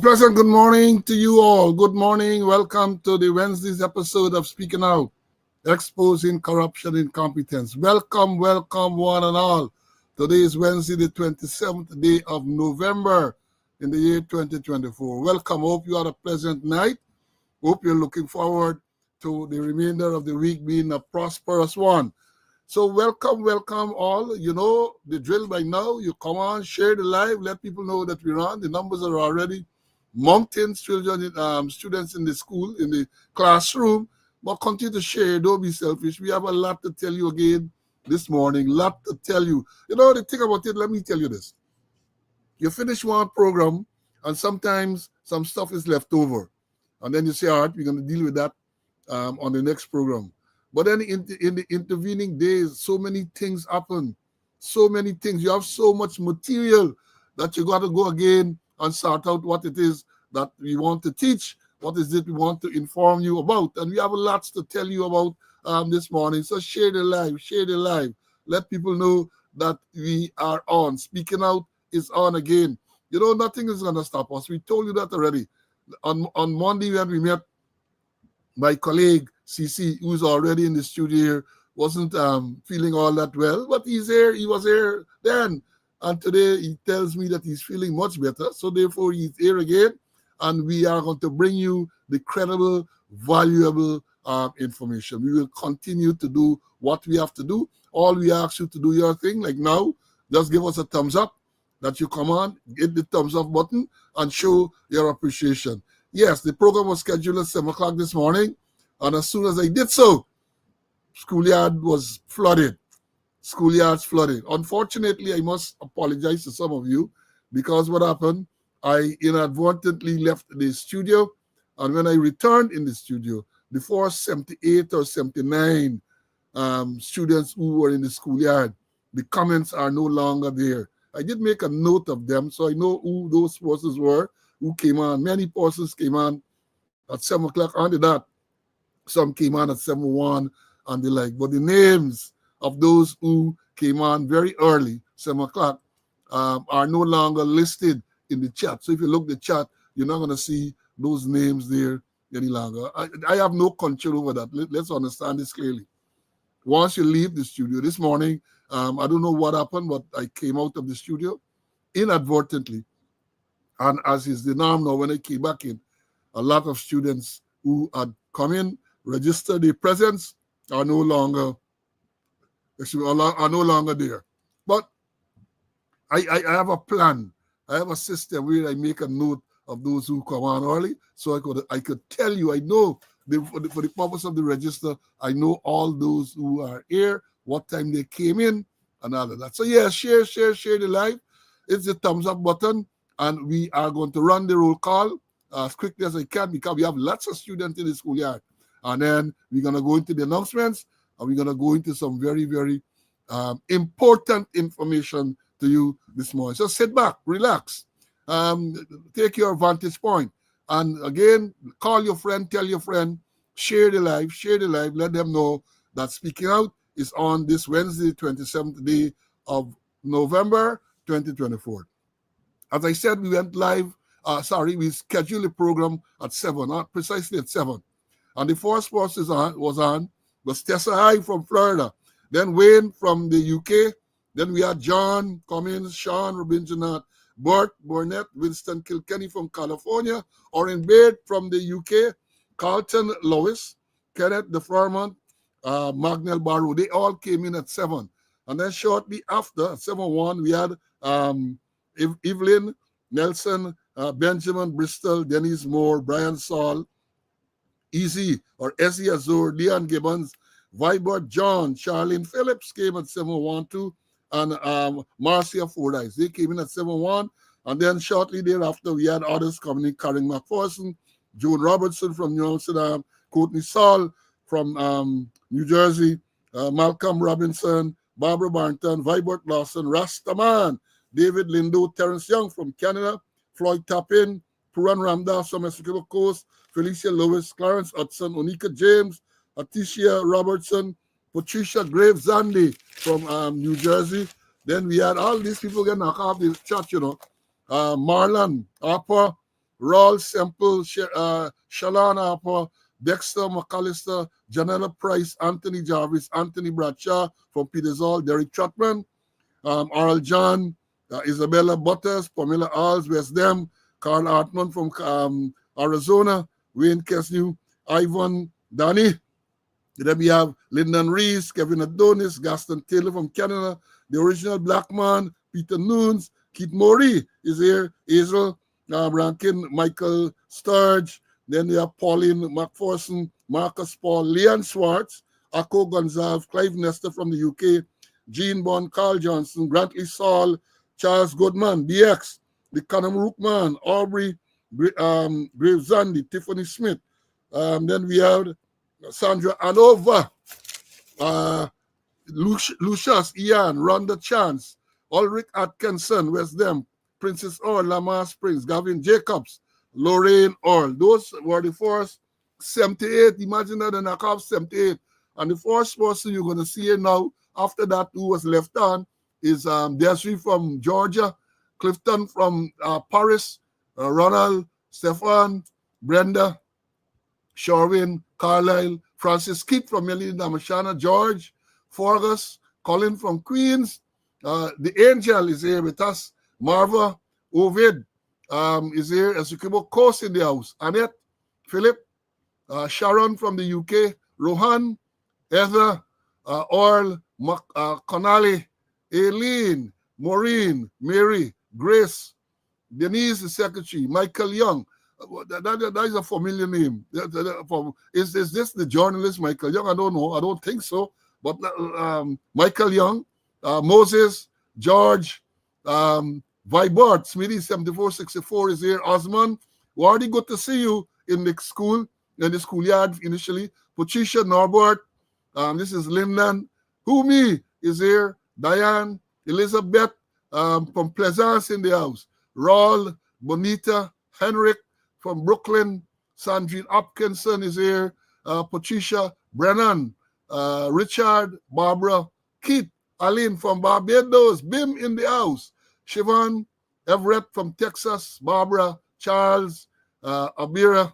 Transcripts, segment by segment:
pleasant good morning to you all. Good morning. Welcome to the Wednesday's episode of Speaking Out, Exposing Corruption Incompetence. Welcome, welcome one and all. Today is Wednesday, the 27th day of November in the year 2024. Welcome. Hope you had a pleasant night. Hope you're looking forward to the remainder of the week being a prosperous one. So welcome, welcome all. You know the drill by now. You come on, share the live, let people know that we're on. The numbers are already mounting. Students in the school, in the classroom. But continue to share. Don't be selfish. We have a lot to tell you again this morning. Lot to tell you. You know the thing about it. Let me tell you this. You finish one program, and sometimes some stuff is left over, and then you say, "All right, we're going to deal with that on the next program." But then in the intervening days, so many things happen. So many things. You have so much material that you got to go again and sort out what it is that we want to teach, what is it we want to inform you about. And we have lots to tell you about this morning. So share the live, share the live. Let people know that we are on. Speaking Out is on again. You know, nothing is going to stop us. We told you that already. On Monday when we met, my colleague, CC, who's already in the studio here, wasn't feeling all that well, but he's here. He was here then. And today he tells me that he's feeling much better. So therefore he's here again. And we are going to bring you the credible, valuable information. We will continue to do what we have to do. All we ask you to do your thing, like now, just give us a thumbs up that you come on, hit the thumbs up button and show your appreciation. Yes, the program was scheduled at 7 o'clock this morning. And as soon as I did so, schoolyard was flooded. Schoolyards flooded. Unfortunately, I must apologize to some of you because what happened, I inadvertently left the studio. And when I returned in the studio, the first 78 or 79 students who were in the schoolyard, the comments are no longer there. I did make a note of them, so I know who those persons were who came on. Many persons came on at 7 o'clock under that. Some came on at 7:01 and the like. But the names of those who came on very early, 7 o'clock, are no longer listed in the chat. So if you look at the chat, you're not going to see those names there any longer. I have no control over that. Let's understand this clearly. Once you leave the studio this morning, I don't know what happened, but I came out of the studio inadvertently. And as is the norm now, when I came back in, a lot of students who had come in, registered their presence, are no longer there. But I have a plan. I have a system where I make a note of those who come on early, so I could tell you. I know for the purpose of the register, I know all those who are here, what time they came in, and all of that. So yeah, share the live. It's the thumbs up button, and we are going to run the roll call as quickly as I can because we have lots of students in the schoolyard. And then we're going to go into the announcements, and we're going to go into some very, very important information to you this morning. So sit back, relax, take your vantage point. And again, call your friend, tell your friend, share the live, let them know that Speaking Out is on this Wednesday, 27th day of November, 2024. As I said, we went live, we scheduled the program at 7, precisely at 7. And the first person was Tessa High from Florida. Then Wayne from the UK. Then we had John Cummins, Sean Robinson, Bert Burnett, Winston Kilkenny from California, Oren Baird from the UK, Carlton Lewis, Kenneth DeFormant, Magnell Barrow. They all came in at 7. And then shortly after, at 7:01, we had Evelyn Nelson, Benjamin Bristol, Denise Moore, Brian Saul, Easy or Essie Azur, Leon Gibbons, Vibert John, Charlene Phillips came at 7:01 too, and Marcia Fordyce. They came in at 7:01, and then shortly thereafter we had others coming in: Karen McPherson, Joan Robertson from New Amsterdam, Courtney Saul from New Jersey, Malcolm Robinson, Barbara Barnton, Vibert Lawson, Rastaman, David Lindo, Terrence Young from Canada, Floyd Tapin, Puran Ramdas from Mexico Coast, Felicia Lewis, Clarence Hudson, Onika James, Aticia Robertson, Patricia Graves Zandi from New Jersey. Then we had all these people getting knocked off the chat, Marlon Harper, Raul Semple, Shalon Harper, Dexter McAllister, Janella Price, Anthony Jarvis, Anthony Bradshaw from Peters Hall, Derek Trotman, Arl John, Isabella Butters, Pamela Alls, West Dem, Carl Hartman from Arizona, Wayne Kesnew, Ivan Danny. Then we have Lyndon Rees, Kevin Adonis, Gaston Taylor from Canada, the original Black Man, Peter Nunes, Keith Murray is here, Hazel Rankin, Michael Sturge. Then we have Pauline McPherson, Marcus Paul, Leon Schwartz, Akko Gonzalez, Clive Nestor from the UK, Gene Bond, Carl Johnson, Grantley Saul, Charles Goodman, DX, the Conor Rookman, Aubrey Gravesandi, Tiffany Smith. Then we have Sandra Anova, Lucius Ian, Rhonda Chance, Ulrich Atkinson, West Dem, Princess Earl, Lamar Springs, Gavin Jacobs, Lorraine Earl. Those were the first 78. Imagine that, and I have 78. And the first person you're going to see here now, after that, who was left on, is Desiree from Georgia, Clifton from Paris, Ronald, Stefan, Brenda, Sherwin, Carlisle, Francis Kitt from Melina Damashana, George, Fergus, Colin from Queens. The Angel is here with us. Marva, Ovid is here. Ezekiel Coast in the house. Annette, Philip, Sharon from the UK, Rohan, Heather, Earl, Connolly, Aileen, Maureen, Mary, Grace, Denise, the secretary, Michael Young. That is a familiar name. Is this the journalist Michael Young? I don't know. I don't think so. But Michael Young, Moses, George, Vibert, Smithy 7464 is here. Osman, already good to see you in the school, in the schoolyard initially. Patricia Norbert, this is Lyndon. Humi is here. Diane, Elizabeth from Pleasance in the house. Raul, Bonita, Henrik from Brooklyn. Sandrine Hopkinson is here. Patricia, Brennan, Richard, Barbara, Keith, Aline from Barbados, Bim in the house. Siobhan, Everett from Texas, Barbara, Charles, Abira.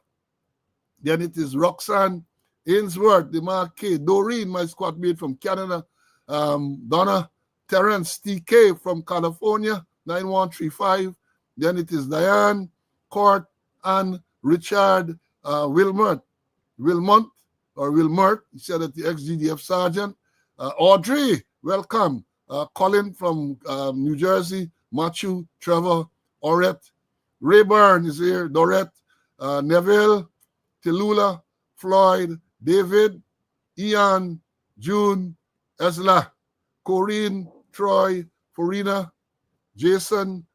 Then it is Roxanne, Ainsworth, the Marquis, Doreen, my squad mate from Canada, Donna, Terrence, TK from California, 9135. Then it is Diane, Court, and Richard Wilmert, he said that the ex-GDF sergeant. Audrey, welcome. Colin from New Jersey, Matthew, Trevor, Orette. Rayburn is here, Dorette, Neville, Tallulah, Floyd, David, Ian, June, Esla, Corinne, Troy, Farina, Jason,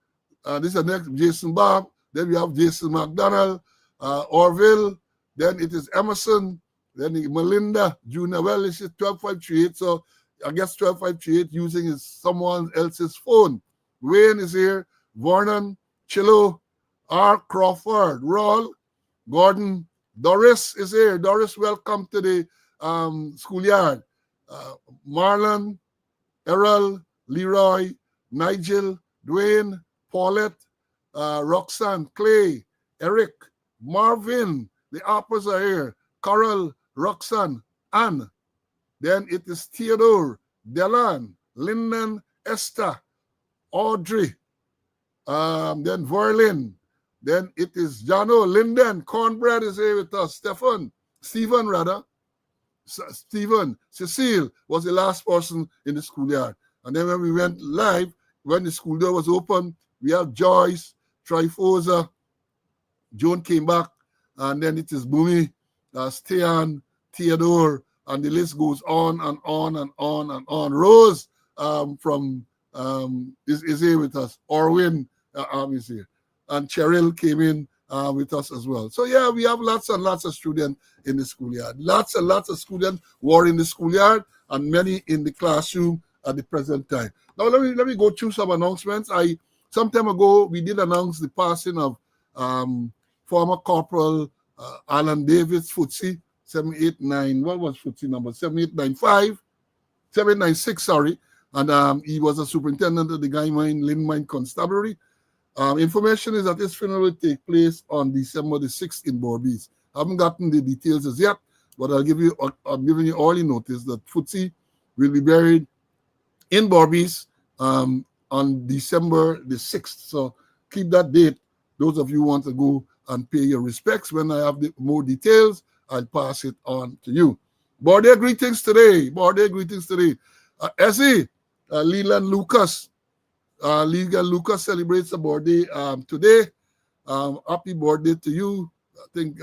this is the next, Jason Bob. Then we have Jason McDonald, Orville. Then it is Emerson. Then Melinda, Junior. Well, it's 12538, so I guess 12538 using someone else's phone. Wayne is here. Vernon, Chilo, R. Crawford, Raul, Gordon, Doris is here. Doris, welcome to the schoolyard. Marlon, Errol, Leroy, Nigel, Dwayne, Paulette, Roxanne, Clay, Eric, Marvin, the Hoppers are here. Carol, Roxanne, Anne. Then it is Theodore, Delan, Lyndon, Esther, Audrey, then Verlin. Then it is Jano, Lyndon, Cornbread is here with us. Stephen, Cecile was the last person in the schoolyard. And then when we went live, when the school door was open, we have Joyce, Trifosa, Joan came back, and then it is Bumi, Stian, Theodore, and the list goes on and on and on and on. Rose is here with us. Orwin is here. And Cheryl came in with us as well. So yeah, we have lots and lots of students in the schoolyard. Lots and lots of students who are in the schoolyard and many in the classroom at the present time. Now let me go through some announcements. Some time ago we did announce the passing of former Corporal Alan Davis, Footsie, 789. What was Footsie number? 796, sorry. And he was a superintendent of the Guy Mine, Lynn Mine Constabulary. Information is that this funeral will take place on December the 6th in Borbies. I haven't gotten the details as yet, but I'm giving you early notice that Futsi will be buried in Borbies on December the 6th. So keep that date. Those of you who want to go and pay your respects, when I have more details, I'll pass it on to you. Birthday greetings today. Essie, Leland Lucas. Leland Lucas celebrates a birthday today. Happy birthday to you. I think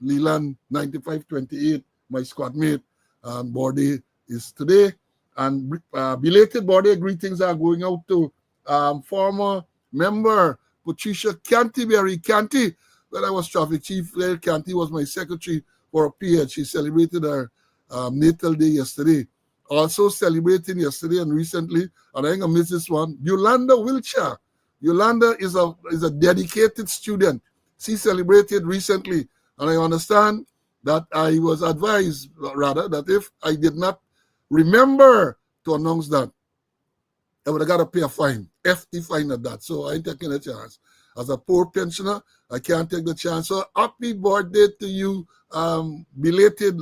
Leland 9528, my squad mate, birthday is today. And belated birthday greetings are going out to former member Patricia Canterbury. Canty, when I was traffic chief, Claire Canty was my secretary for a period. She celebrated her natal day yesterday. Also celebrating yesterday and recently, and I think I missed this one, Yolanda Wiltshire. Yolanda is a dedicated student. She celebrated recently, and I understand that I was advised, rather, that if I did not remember to announce that, I would have got to pay a fine, hefty fine at that. So I ain't taking a chance. As a poor pensioner, I can't take the chance. So happy birthday to you, belated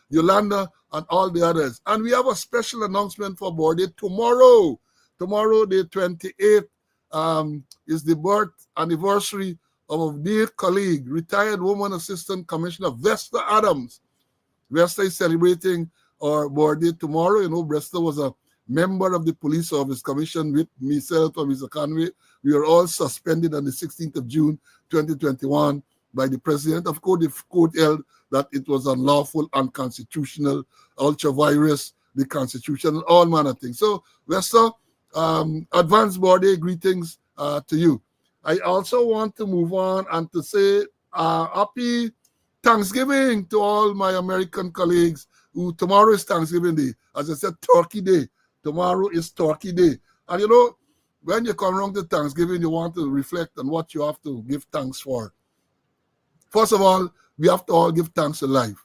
Yolanda and all the others. And we have a special announcement for birthday tomorrow. Tomorrow, the 28th, is the birth anniversary of a dear colleague, retired Woman Assistant Commissioner Vesta Adams. Vesta is celebrating our birthday tomorrow. You know, Vesta was a member of the Police Service Commission with myself and Mr. Conway. We were all suspended on the 16th of June, 2021 by the president. Of course, the court held that it was unlawful, unconstitutional, ultra-virus, the constitution, all manner of things. So, Vesta, advanced birthday greetings to you. I also want to move on and to say happy Thanksgiving to all my American colleagues who tomorrow is Thanksgiving Day. As I said, Turkey Day. Tomorrow is Turkey Day. And you know, when you come around to Thanksgiving, you want to reflect on what you have to give thanks for. First of all, we have to all give thanks to life.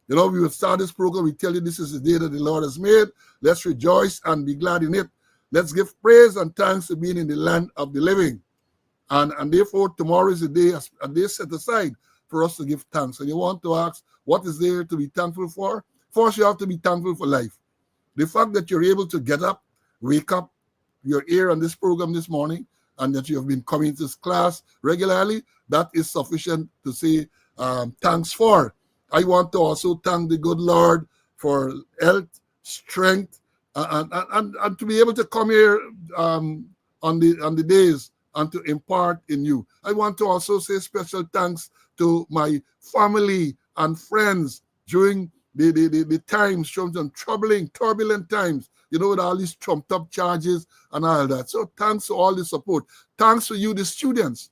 You know, we will start this program. We tell you this is the day that the Lord has made. Let's rejoice and be glad in it. Let's give praise and thanks to being in the land of the living. And therefore, tomorrow is a day set aside for us to give thanks. And you want to ask, what is there to be thankful for? First, you have to be thankful for life. The fact that you're able to get up, wake up, you're here on this program this morning, and that you have been coming to this class regularly, that is sufficient to say thanks for. I want to also thank the good Lord for health, strength, and to be able to come here on the days and to impart in you. I want to also say special thanks to my family and friends during the times, some troubling, turbulent times, you know, with all these trumped up charges and all that. So thanks to all the support. Thanks to you, the students,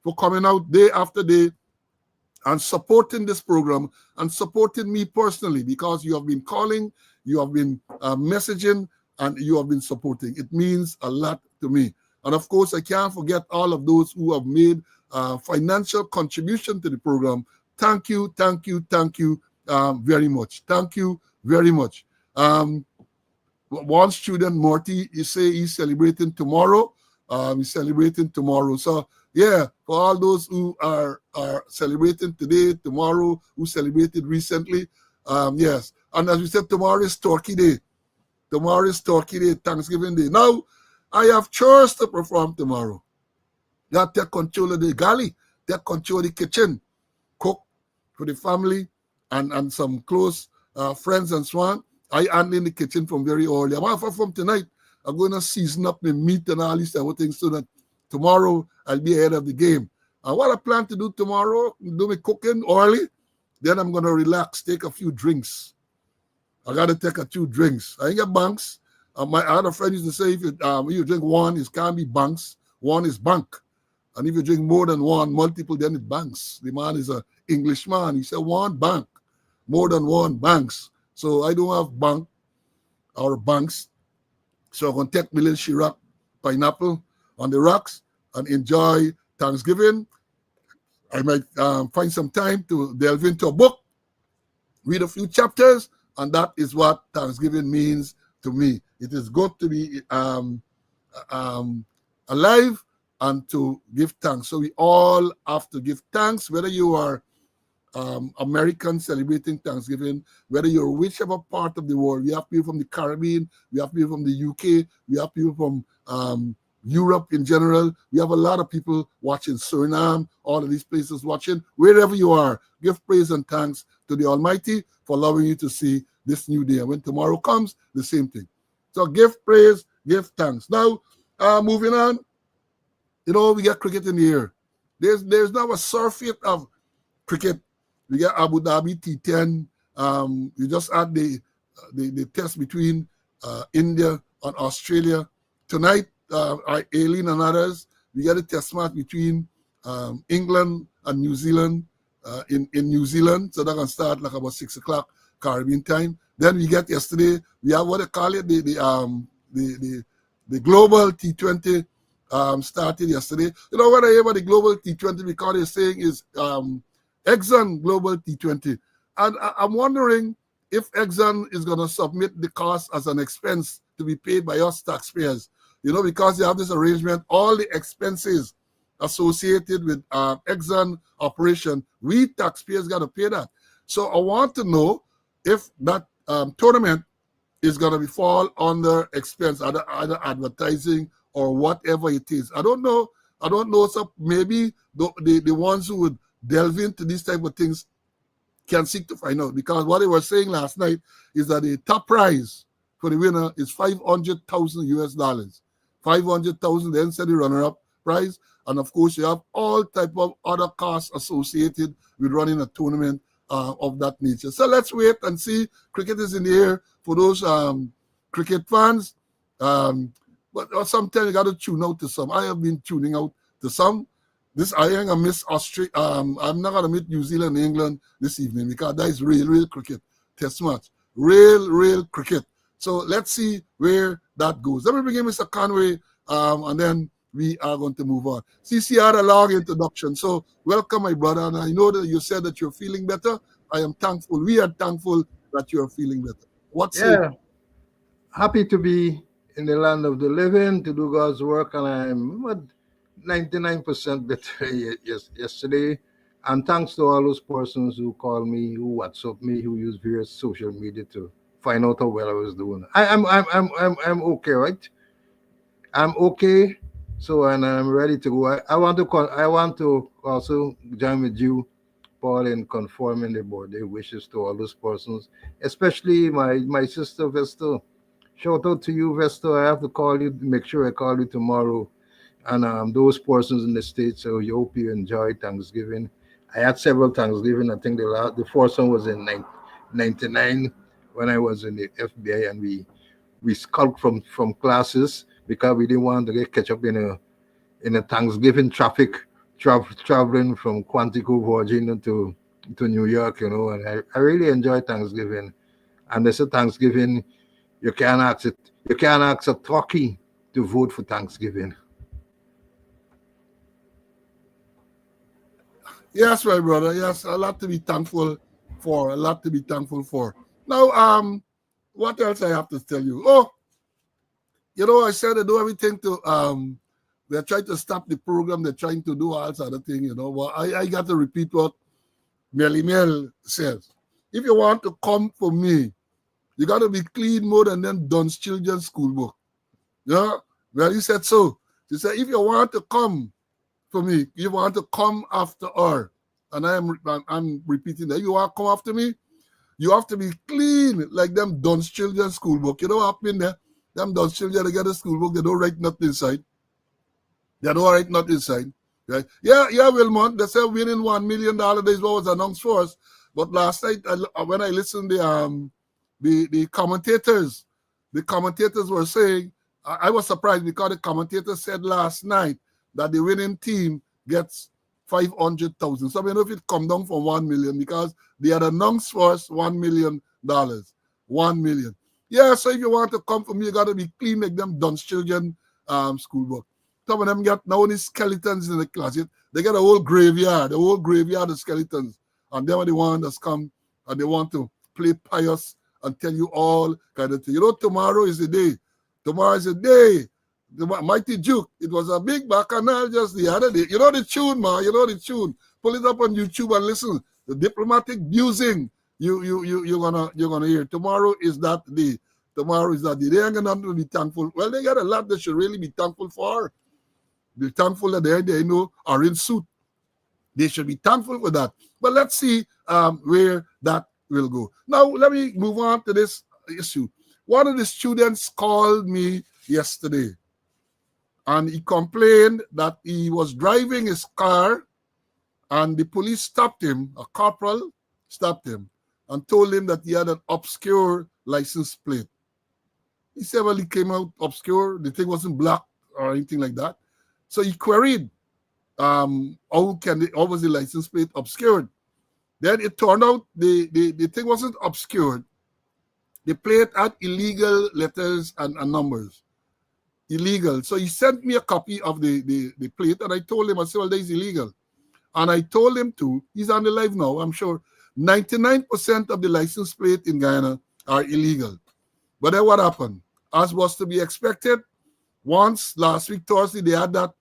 for coming out day after day and supporting this program and supporting me personally, because you have been calling, you have been messaging, and you have been supporting. It means a lot to me. And of course, I can't forget all of those who have made financial contribution to the program. Thank you, thank you, thank you very much. Thank you very much. One student, Morty, he say he's celebrating tomorrow. He's celebrating tomorrow. So yeah, for all those who are celebrating today, tomorrow, who celebrated recently, yes. And as we said, tomorrow is Turkey Day. Tomorrow is Turkey Day, Thanksgiving Day. Now, I have chores to perform tomorrow. You have to take control of the galley, take control of the kitchen, cook for the family and some close friends and so on. I am in the kitchen from very early. From tonight, I'm going to season up the meat and all these type of things so that tomorrow I'll be ahead of the game. And what I plan to do tomorrow, do my cooking early, then I'm going to relax, take a few drinks. I got to take a few drinks. I ain't got banks. My other friend used to say, if you drink one, it can't be banks. One is bank. And if you drink more than one, multiple, then it banks. The man is an Englishman. He said one bank, more than one banks. So I don't have bank or banks. So I'm going to take my little Chirac pineapple on the rocks and enjoy Thanksgiving. I might find some time to delve into a book, read a few chapters, and that is what Thanksgiving means to me. It is good to be alive and to give thanks. So we all have to give thanks, whether you are Americans celebrating Thanksgiving, whether you're whichever part of the world. We have people from the Caribbean, we have people from the UK, we have people from Europe in general. We have a lot of people watching Suriname, all of these places watching. Wherever you are, give praise and thanks to the Almighty for allowing you to see this new day. And when tomorrow comes, the same thing. So give praise, give thanks. Now, moving on, we get cricket in the air. There's now a surfeit of cricket. We get Abu Dhabi T10. You just had the test between India and Australia. Tonight, Aileen and others, we get a test match between England and New Zealand in New Zealand. So they're going to start like about 6 o'clock Caribbean time. Then we get yesterday, we have what they call it, the global T20 started yesterday. What I hear about the global T20, because they're saying is Exxon Global T20. And I'm wondering if Exxon is going to submit the cost as an expense to be paid by us taxpayers. Because they have this arrangement, all the expenses associated with Exxon operation, we taxpayers got to pay that. So I want to know if that tournament is going to be fall under expense, either advertising or whatever it is. I don't know. So maybe the ones who would delve into these type of things can seek to find out, because what they were saying last night is that the top prize for the winner is $500,000. 500,000, then said the runner-up prize, and of course you have all type of other costs associated with running a tournament of that nature. So let's wait and see. Cricket is in the air for those cricket fans, but sometimes you got to tune out to some. I have been tuning out to some. I ain't gonna miss Australia. I'm not gonna meet New Zealand and England this evening, because that is real cricket test match. Real cricket. So let's see where that goes. Let me bring in Mr. Conway, and then we are going to move on. CC had a long introduction, so welcome, my brother. And I know that you said that you're feeling better. I am thankful. We are thankful that you're feeling better. Happy to be in the land of the living, to do God's work, and I'm 99% better yesterday. And thanks to all those persons who called me, who WhatsApp me, who use various social media to find out how well I was doing. I'm okay, right? I'm okay. So, and I'm ready to go. I want to also join with you, Paul, in conforming the birthday wishes to all those persons, especially my sister Vesta. Shout out to you, Vesta. I have to call you. Make sure I call you tomorrow. And those persons in the States, so you hope you enjoy Thanksgiving. I had several Thanksgiving. I think the first one was in 1999 when I was in the FBI, and we skulked from classes because we didn't want to get catch up in a Thanksgiving traffic, traveling from Quantico, Virginia to New York, and I really enjoy Thanksgiving. And there's a Thanksgiving, you can't ask a turkey to vote for Thanksgiving. Yes, my brother. Yes, a lot to be thankful for. Now, what else I have to tell you? Oh, I said I do everything to they're trying to stop the program, they're trying to do all sort of thing, But I got to repeat what Melly Mel says. If you want to come for me, you got to be clean more than them Dunn's children's school book. Well, he said so. He said, if you want to come for me, you want to come after her. And I'm repeating that. You want to come after me? You have to be clean like them Dunn's children's school book. You know what happened there? Them Dunn's children, they get a school book, they don't write nothing inside. They don't write nothing inside. Right? Yeah, Wilmot, they said winning $1 million is what was announced for us. But last night, when I listened to the commentators were saying, I was surprised because the commentators said last night that the winning team gets 500,000. So I mean, if it come down from 1 million, because they had announced for us $1 million. 1 million. Yeah, so if you want to come for me, you got to be clean like them Dunn's children school book. Some of them got now only skeletons in the closet. They got a whole graveyard of skeletons. And them are the ones that's come and they want to play pious and tell you all kind of thing. Tomorrow is the day. Tomorrow is the day The Mighty Duke. It was a big bacchanal just the other day. You know the tune, man. You know the tune. Pull it up on YouTube and listen. The diplomatic musing. You're gonna hear. Tomorrow is that day. Tomorrow is that day. They ain't got nothing to be thankful. Well, they got a lot they should really be thankful for. Be thankful that they know are in suit. They should be thankful for that. But let's see where that will go. Now, let me move on to this issue. One of the students called me yesterday, and he complained that he was driving his car, and the police stopped him. A corporal stopped him and told him that he had an obscure license plate. He said, well, he came out obscure. The thing wasn't black or anything like that. So he queried, how was the license plate obscured? Then it turned out the thing wasn't obscured. The plate had illegal letters and numbers. Illegal. So he sent me a copy of the plate, and I told him, I said, well, that is illegal. And I told him he's on the live now, I'm sure, 99% of the license plate in Guyana are illegal. But then what happened? As was to be expected, once last week, Thursday, they had that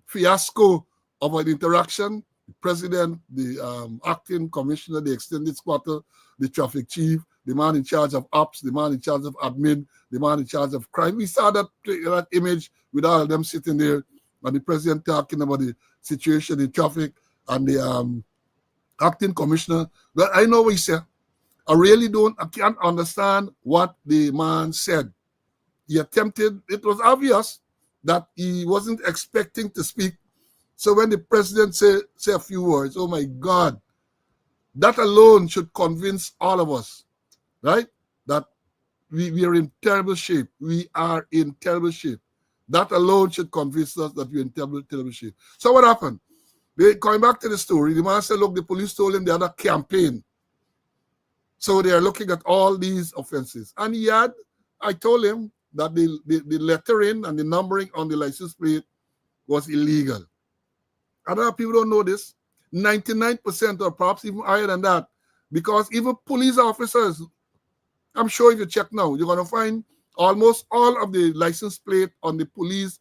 fiasco of an interaction. The president, the acting commissioner, the extended squatter, the traffic chief, the man in charge of ops, the man in charge of admin, the man in charge of crime. We saw that image with all of them sitting there, and the president talking about the situation in traffic, and the acting commissioner. But I know what he said. I can't understand what the man said. He attempted, it was obvious that he wasn't expecting to speak. So when the president say a few words, oh my God, that alone should convince all of us, right? That we are in terrible shape. We are in terrible shape. That alone should convince us that we're in terrible shape. So what happened? Going back to the story, the man said, look, the police told him they had a campaign. So they are looking at all these offenses. And I told him that the lettering and the numbering on the license plate was illegal. Other people don't know this. 99% or perhaps even higher than that. Because even police officers, I'm sure if you check now, you're going to find almost all of the license plate on the police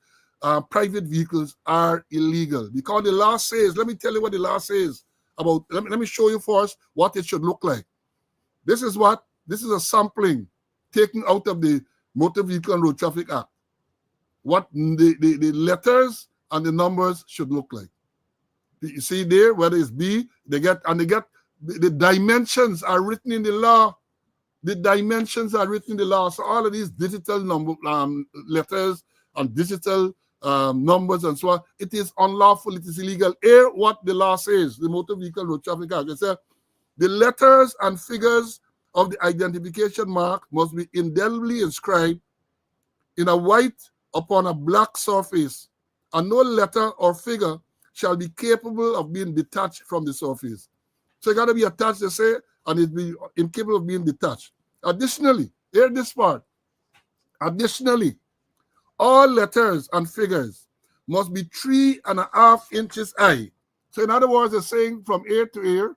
private vehicles are illegal. Because the law says, let me tell you what the law says about, let me show you first what it should look like. This is a sampling taken out of the Motor Vehicle and Road Traffic Act. What the letters and the numbers should look like. You see there, whether it's B, they get the dimensions are written in the law. The dimensions are written in the law. So all of these digital letters and digital numbers and so on, it is unlawful, it is illegal. Here, what the law says, the Motor Vehicle Road Traffic Act, it says, the letters and figures of the identification mark must be indelibly inscribed in a white upon a black surface, and no letter or figure shall be capable of being detached from the surface. So it got to be attached, they say, and it be incapable of being detached. Additionally, hear this part. Additionally, all letters and figures must be 3.5 inches high. So in other words, they're saying from ear to ear,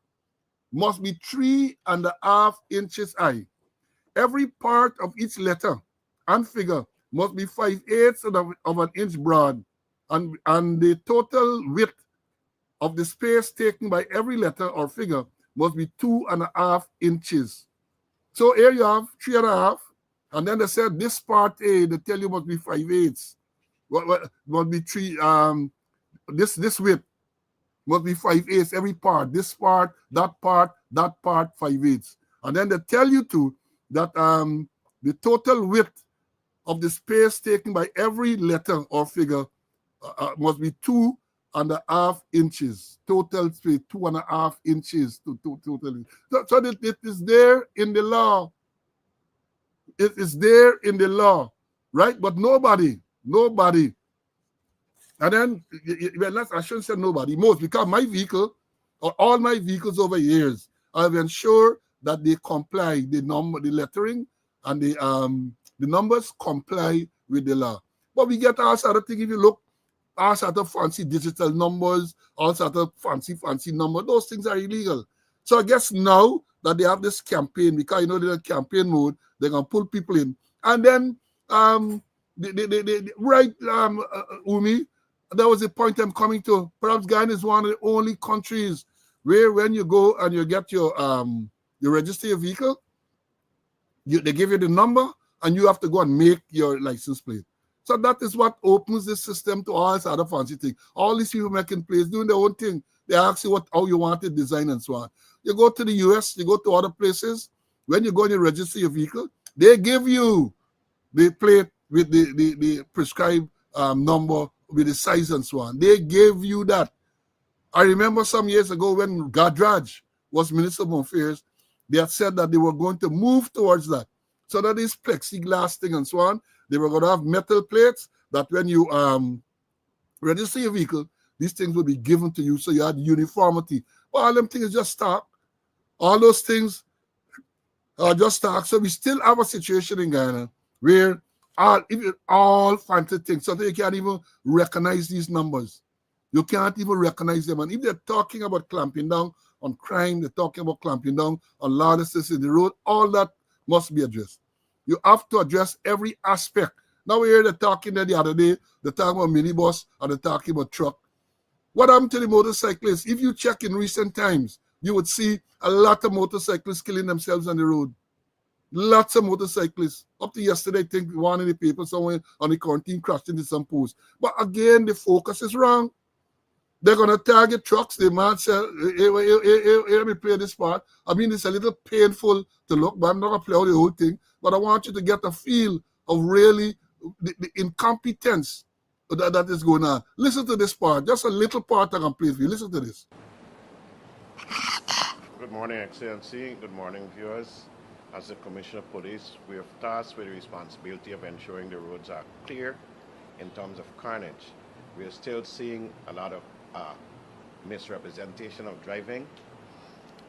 must be 3.5 inches high. Every part of each letter and figure must be 5/8 of an inch broad, and the total width of the space taken by every letter or figure must be 2.5 inches. So here you have 3.5, and then they said this part A, they tell you must be 5/8. What must be this width must be 5/8 every part. This part, that part, 5/8. And then they tell you too that the total width of the space taken by every letter or figure must be 2.5 inches. Total space, 2.5 inches. Total. So it is there in the law. It is there in the law, right? But nobody. And then, I shouldn't say nobody, most, because my vehicle, or all my vehicles over years, I've ensured that they comply, the lettering and the numbers comply with the law. But we get all sort of things, if you look, all sort of fancy digital numbers, all sort of fancy numbers, those things are illegal. So I guess now that they have this campaign, because they're in campaign mode, they're going to pull people in. And then Right, Umi, that was the point I'm coming to. Perhaps Ghana is one of the only countries where when you go and you get you register your vehicle, they give you the number and you have to go and make your license plate. So that is what opens the system to all this other fancy thing. All these people making plates, doing their own thing. They ask you how you want it designed and so on. You go to the US, you go to other places. When you go and you register your vehicle, they give you the plate with the prescribed number, with the size and so on. They gave you that. I remember some years ago when Gadraj was Minister of Affairs, they had said that they were going to move towards that. So that is plexiglass thing and so on. They were going to have metal plates that when you register your vehicle, these things will be given to you so you had uniformity. But all them things just start. All those things are just start. So we still have a situation in Ghana where all fancy things, so you can't even recognize these numbers. You can't even recognize them. And if they're talking about clamping down on crime, they're talking about clamping down on lawlessness in the road, all that must be addressed. You have to address every aspect. Now we hear they're talking there the other day, they're talking about minibus and they're talking about truck. What happened to the motorcyclists? If you check in recent times, you would see a lot of motorcyclists killing themselves on the road. Lots of motorcyclists. Up to yesterday, I think one in the paper somewhere on the quarantine crashed into some post. But again, the focus is wrong. They're going to target trucks. They might say, hey, let me play this part. I mean, it's a little painful to look, but I'm not going to play out the whole thing. But I want you to get a feel of really the incompetence that is going on. Listen to this part. Just a little part I can play for you. Listen to this. Good morning, Excellency. Good morning, viewers. As the Commissioner of Police, we are tasked with the responsibility of ensuring the roads are clear in terms of carnage. We are still seeing a lot of misrepresentation of driving,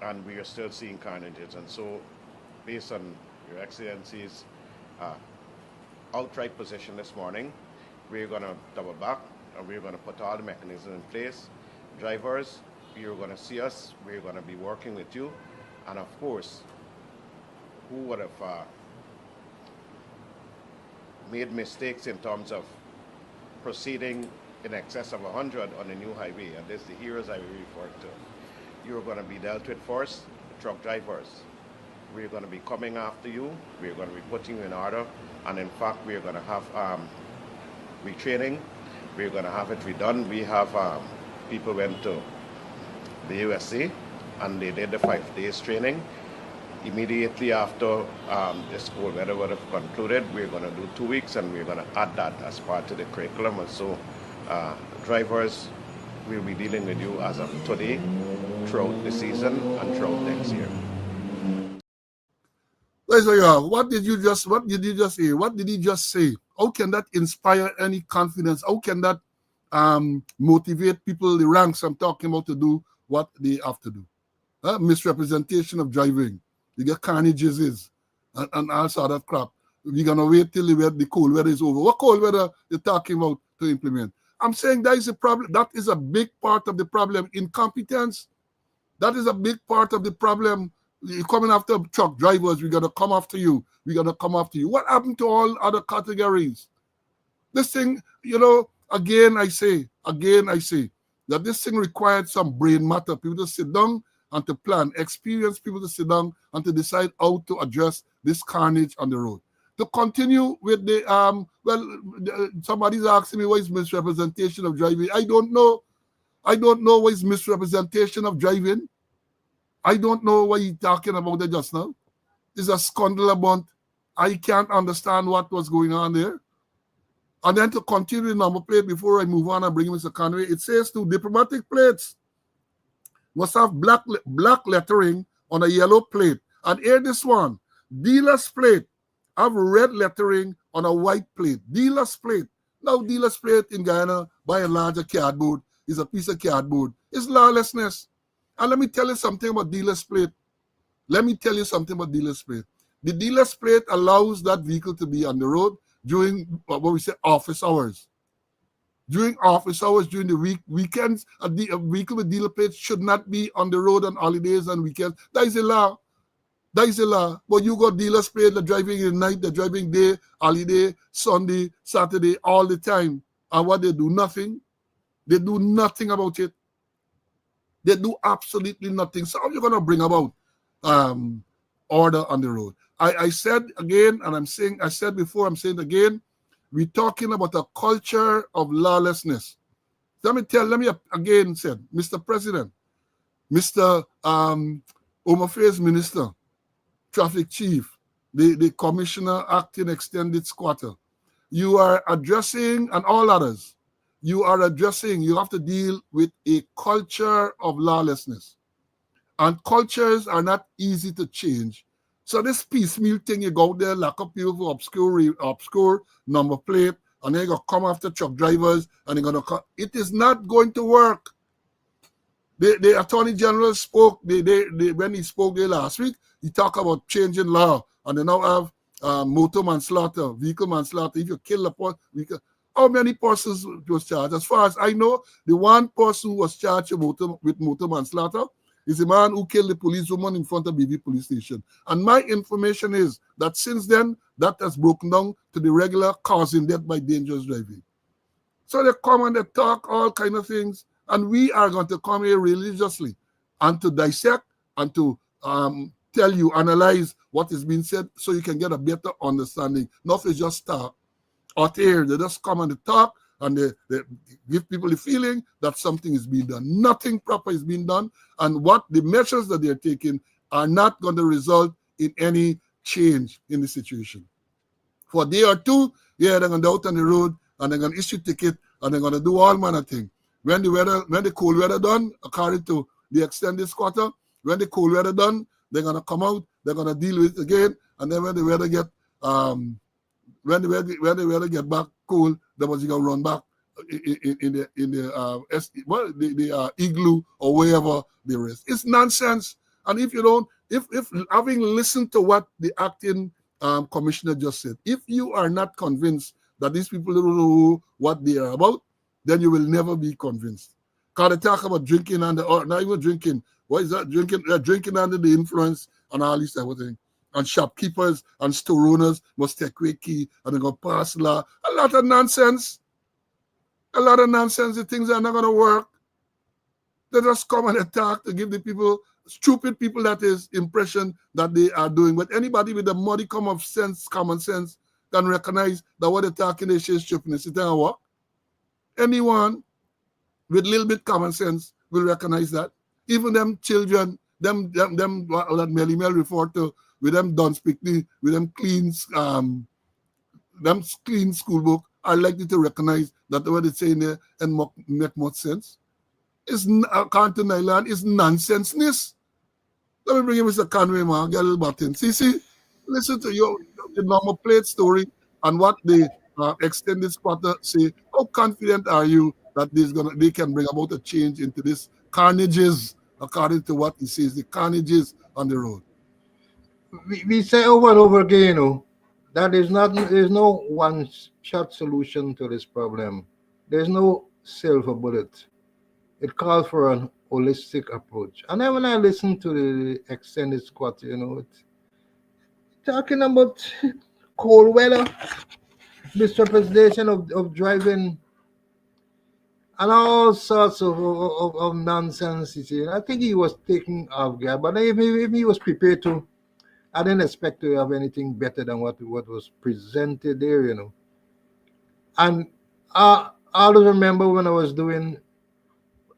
and we are still seeing carnages. And so, based on Your Excellency's outright position this morning, we're going to double back and we're going to put all the mechanisms in place. Drivers, you're going to see us, we're going to be working with you, and of course, who would have made mistakes in terms of proceeding in excess of 100 on the new highway, and this is the heroes I refer to. You're going to be dealt with first, the truck drivers. We're going to be coming after you, we're going to be putting you in order, and in fact, we're going to have retraining, we're going to have it redone. We have people went to the USA and they did the 5 days training. Immediately after this cold weather would have concluded, we're going to do 2 weeks and we're going to add that as part of the curriculum. And so drivers will be dealing with you as of today, throughout the season and throughout next year. What did you just hear? What did he just say? How can that inspire any confidence? How can that motivate people, the ranks I'm talking about, to do what they have to do? Misrepresentation of driving. You get carnages and all sort of crap. We're going to wait till the cold weather is over. What cold weather you're talking about to implement? I'm saying that is a problem. That is a big part of the problem. Incompetence. That is a big part of the problem. You're coming after truck drivers. We're going to come after you. We're going to come after you. What happened to all other categories? This thing, again I say that this thing required some brain matter. People to sit down and to plan, experienced people to sit down and to decide how to address this carnage on the road. To continue with the, somebody's asking me what is misrepresentation of driving. I don't know what is misrepresentation of driving. I don't know what you're talking about there just now. It's a scandal about, I can't understand what was going on there. And then to continue the number plate before I move on and bring Mr. Conway, it says to diplomatic plates must have black lettering on a yellow plate. And here this one, dealer's plate have red lettering on a white plate. Dealer's plate. Now dealer's plate in Guyana, by and large, a cardboard, is a piece of cardboard. It's lawlessness. And let me tell you something about dealer's plate. The dealer's plate allows that vehicle to be on the road during what we say office hours. During office hours, during the weekends, a vehicle with dealer plates should not be on the road on holidays and weekends. That is a law. That is the law. But you got dealers paid, they're driving in the night, they're driving day, holiday, Sunday, Saturday, all the time. And what they do? Nothing. They do nothing about it. They do absolutely nothing. So how are you going to bring about um, order on the road? I said again, and I said before, I'm saying again, we're talking about a culture of lawlessness. Let me again say, Mr. President, Mr. Home Affairs Minister, Traffic Chief, the Commissioner acting extended squatter, you are addressing, and all others, you have to deal with a culture of lawlessness. And cultures are not easy to change. So this piecemeal thing, you go out there, lock up people for obscure number plate, and then you're going to come after truck drivers, and they're going to come. It is not going to work. The Attorney General spoke, when he spoke there last week, he talked about changing law, and they now have motor manslaughter, vehicle manslaughter. If you kill a person, how many persons was charged? As far as I know, the one person who was charged with motor manslaughter is a man who killed the policewoman in front of BB police station. And my information is that since then, that has broken down to the regular causing death by dangerous driving. So they come and they talk all kind of things, and we are going to come here religiously and to dissect and to tell you, analyze what is being said so you can get a better understanding. Not if just talk out here, they just come and they talk and they give people the feeling that something is being done. Nothing proper is being done, and what the measures that they're taking are not going to result in any change in the situation. For a day or two, yeah, they're going to out on the road and they're going to issue ticket and they're going to do all manner of things. When the cold weather done, according to the extended squatter, when the cold weather done, they're going to come out, they're going to deal with it again, and then when the weather get back cool, they was going to run back in the igloo or wherever they rest. It's nonsense. And if you don't, if having listened to what the acting commissioner just said, if you are not convinced that these people don't know what they are about, then you will never be convinced. Because they talk about drinking or not even drinking. What is that? Drinking under the influence and all these type of things. And shopkeepers and store owners must take away key and they're going to pass law. A lot of nonsense. The things are not going to work. They just come and attack to give the people, stupid people, that is, impression that they are doing. But anybody with a modicum of sense, common sense, can recognize that what they're talking is stupidness. It ain't work. Anyone with a little bit common sense will recognize that. Even them children, them that Melly Mel referred to, with them don't speak, with them clean school book, are likely to recognize that what they say in there and make much sense. It's according to Nyland, it's nonsenseness. Let me bring in Mr. Conway, man, get a little button. See, listen to the number plate story and what the extended spotter say. How confident are you that they can bring about a change into this carnages, according to what he says, the carnages on the road? We say over and over again, that there's no one-shot solution to this problem. There's no silver bullet. It calls for an holistic approach. And then when I listen to the extended squat, it's talking about cold weather, misrepresentation of driving, and all sorts of nonsense. I think he was taking off guard, but if he was prepared to, I didn't expect to have anything better than what was presented there, And I always remember when I was doing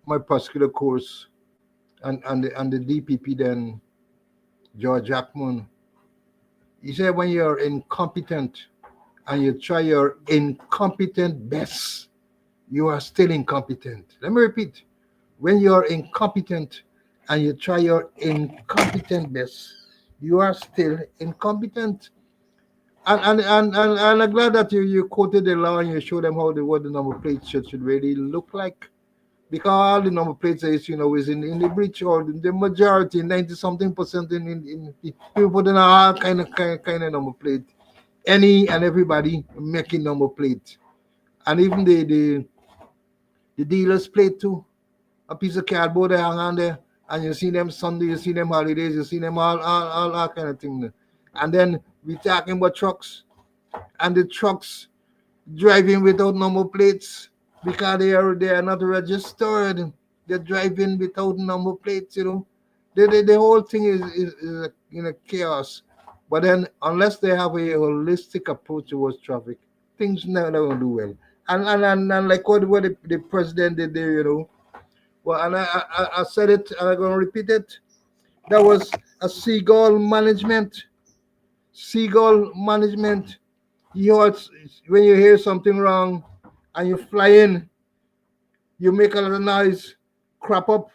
my particular course, and the DPP then, George Jackman, he said, when you're incompetent and you try your incompetent best, you are still incompetent. Let me repeat. When you're incompetent and you try your incompetent best, you are still incompetent. And I'm glad that you quoted the law and you showed them what the number plate should really look like. Because all the number plates is in the breach, or the majority, 90-something% in people putting all kind of number plate. Any and everybody making number plate. And even the dealer's plate too. A piece of cardboard they hang on there. and you see them Sunday, you see them holidays, you see them all kind of thing. And then we talking about trucks, and the trucks driving without number plates because they are not registered. They're driving without number plates. The whole thing is chaos. But then unless they have a holistic approach towards traffic, things never gonna do well. And like what the president did there. Well, and I said it, and I'm gonna repeat it. That was a seagull management. Seagull management. When you hear something wrong and you fly in, you make a little noise, crap up,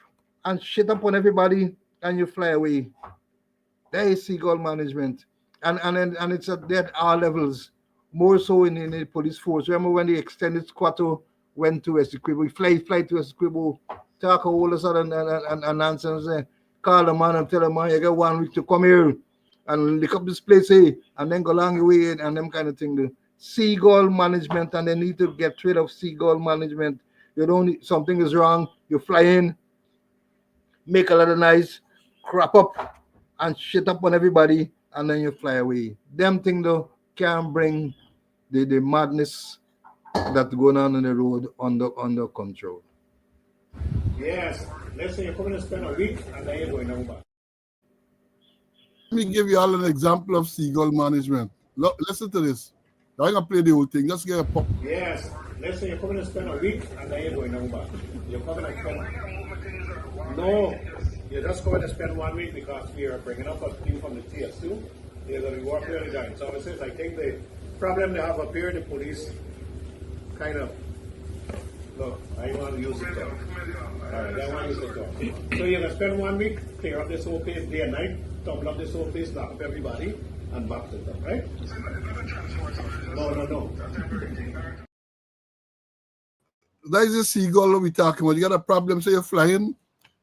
and shit up on everybody, and you fly away. That is seagull management, and it's at all levels, more so in the police force. Remember when the extended squatter went to Essequibo, fly to Essequibo, talk a whole lot and nonsense, call the man and tell the man you got 1 week to come here and lick up this place, and then go along your way and them kind of thing. The seagull management, and they need to get rid of seagull management. You don't need, something is wrong, you fly in, make a lot of noise, crap up, and shit up on everybody, and then you fly away. Them thing though can bring the madness that's going on the road under control. Yes. Let's say you're coming to spend a week and then you're going over. Let me give you all an example of seagull management. Look, listen to this. I'm going to play the whole thing. Just get a pop. Yes. Let's say you're coming to spend a week and then you're going over. You're coming to spend. No. You're just going to spend 1 week because we are bringing up a few from the TS2. They're going to be working on the giant services. I think the problem they have up here, the police kind of. Look, I want to use the term. Alright, I want to use the term. So you're going to spend 1 week, clear up this whole place day and night, tumble up this whole place, lock up everybody, and back to them, right? No. That is a seagull we're talking about. You got a problem, so you're flying,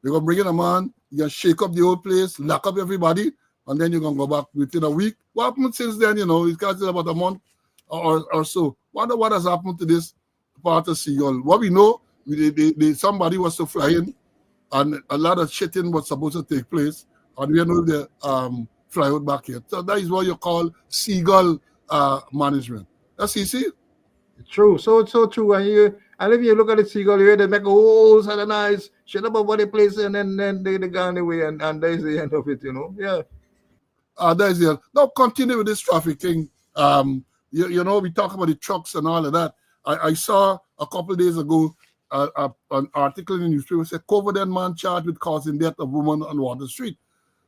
you're going to bring in a man, you're going to shake up the whole place, lock up everybody, and then you're going to go back within a week. What happened since then, it's got about a month or so. What has happened to this part of seagull? What we know, somebody was to fly in, and a lot of shitting was supposed to take place, and we know they fly out back here. So that is what you call seagull management. That's easy. True, so true. And if you look at the seagull, you hear they make a whole set of noise, shit up about the place, and then they gone away, and there's the end of it. Yeah. That's it. Now continue with this traffic thing. We talk about the trucks and all of that. I saw a couple of days ago an article in the newspaper said COVID man charged with causing death of woman on Water Street.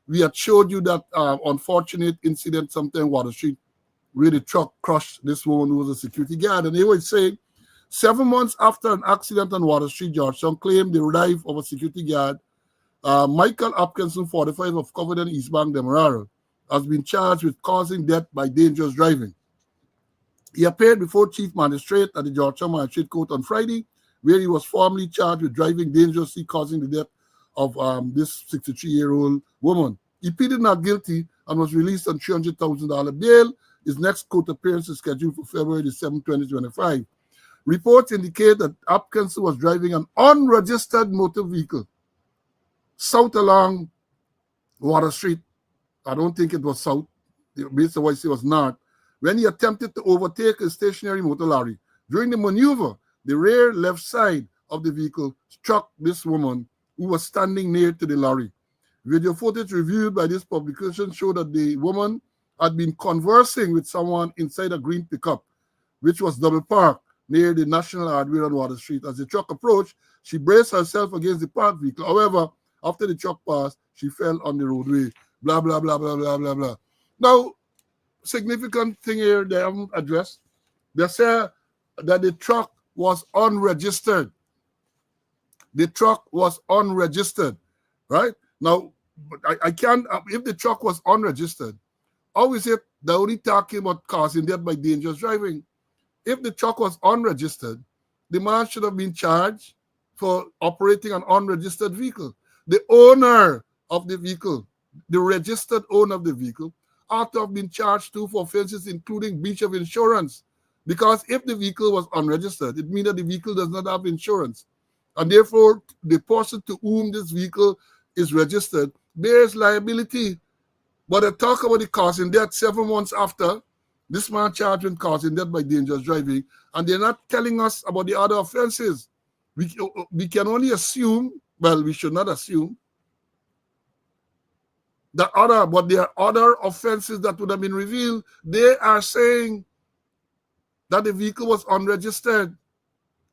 We had showed you that unfortunate incident sometime on Water Street where the truck crushed this woman who was a security guard. And they would say 7 months after an accident on Water Street, Georgetown claimed the life of a security guard, Michael Hopkinson, 45, of Coverdale East Bank, Demerara, has been charged with causing death by dangerous driving. He appeared before Chief Magistrate at the Georgetown Magistrate Court on Friday, where he was formally charged with driving dangerously, causing the death of this 63-year-old woman. He pleaded not guilty and was released on $300,000 bail. His next court appearance is scheduled for February 7, 2025. Reports indicate that Hopkinson was driving an unregistered motor vehicle south along Water Street. I don't think it was south. Based on what he said, it was north. When he attempted to overtake a stationary motor lorry. During the maneuver, the rear left side of the vehicle struck this woman who was standing near to the lorry. Video footage reviewed by this publication showed that the woman had been conversing with someone inside a green pickup, which was double parked near the National Hardware on Water Street. As the truck approached, she braced herself against the parked vehicle. However, after the truck passed, she fell on the roadway. Blah, blah, blah, blah, blah, blah, blah. Now, significant thing here they haven't addressed. They say that the truck was unregistered. The truck was unregistered, right? Now, I can't, if the truck was unregistered, how is it they're only talking about causing death by dangerous driving? If the truck was unregistered, the man should have been charged for operating an unregistered vehicle. The owner of the vehicle, the registered owner of the vehicle, ought to have been charged too for offenses including breach of insurance. Because if the vehicle was unregistered, it means that the vehicle does not have insurance. And therefore, the person to whom this vehicle is registered bears liability. But they talk about the causing death 7 months after this man charged with causing death by dangerous driving, and they're not telling us about the other offenses. We can only assume, well, we should not assume, but there are other offenses that would have been revealed. They are saying that the vehicle was unregistered.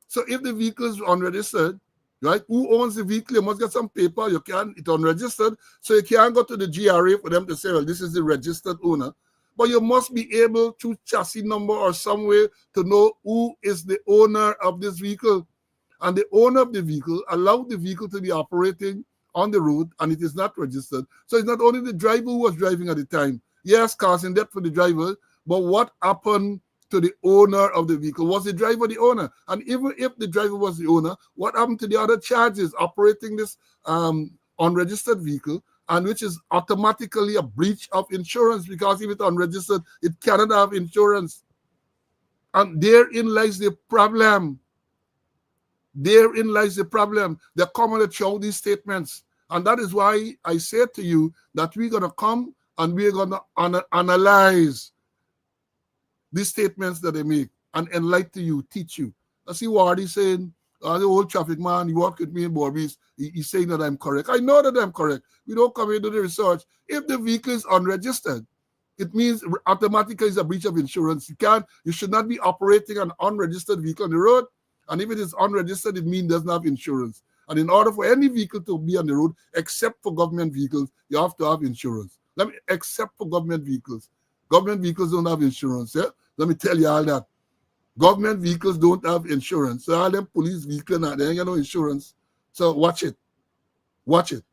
So if the vehicle is unregistered, right, who owns the vehicle? You must get some paper. It's unregistered, so you can't go to the GRA for them to say, well, this is the registered owner. But you must be able, through chassis number or some way, to know who is the owner of this vehicle. And the owner of the vehicle allowed the vehicle to be operating on the road, and it is not registered. So it's not only the driver who was driving at the time. Yes, causing death for the driver, but what happened to the owner of the vehicle? Was the driver the owner? And even if the driver was the owner, what happened to the other charges operating this unregistered vehicle, and which is automatically a breach of insurance, because if it's unregistered, it cannot have insurance. And therein lies the problem. Therein lies the problem. They're coming to show these statements. And that is why I said to you that we're going to come and we're going to analyze these statements that they make and enlighten you, teach you. I see Wardy saying, the old traffic man, he worked with me in Borbies, he's saying that I'm correct. I know that I'm correct. We don't come into the research. If the vehicle is unregistered, it means automatically it's a breach of insurance. You should not be operating an unregistered vehicle on the road. And if it is unregistered, it means it doesn't have insurance. And in order for any vehicle to be on the road, except for government vehicles, you have to have insurance. Except for government vehicles. Government vehicles don't have insurance. Yeah? Let me tell you all that. Government vehicles don't have insurance. So all them police vehicles, they ain't got no insurance. So watch it. Watch it.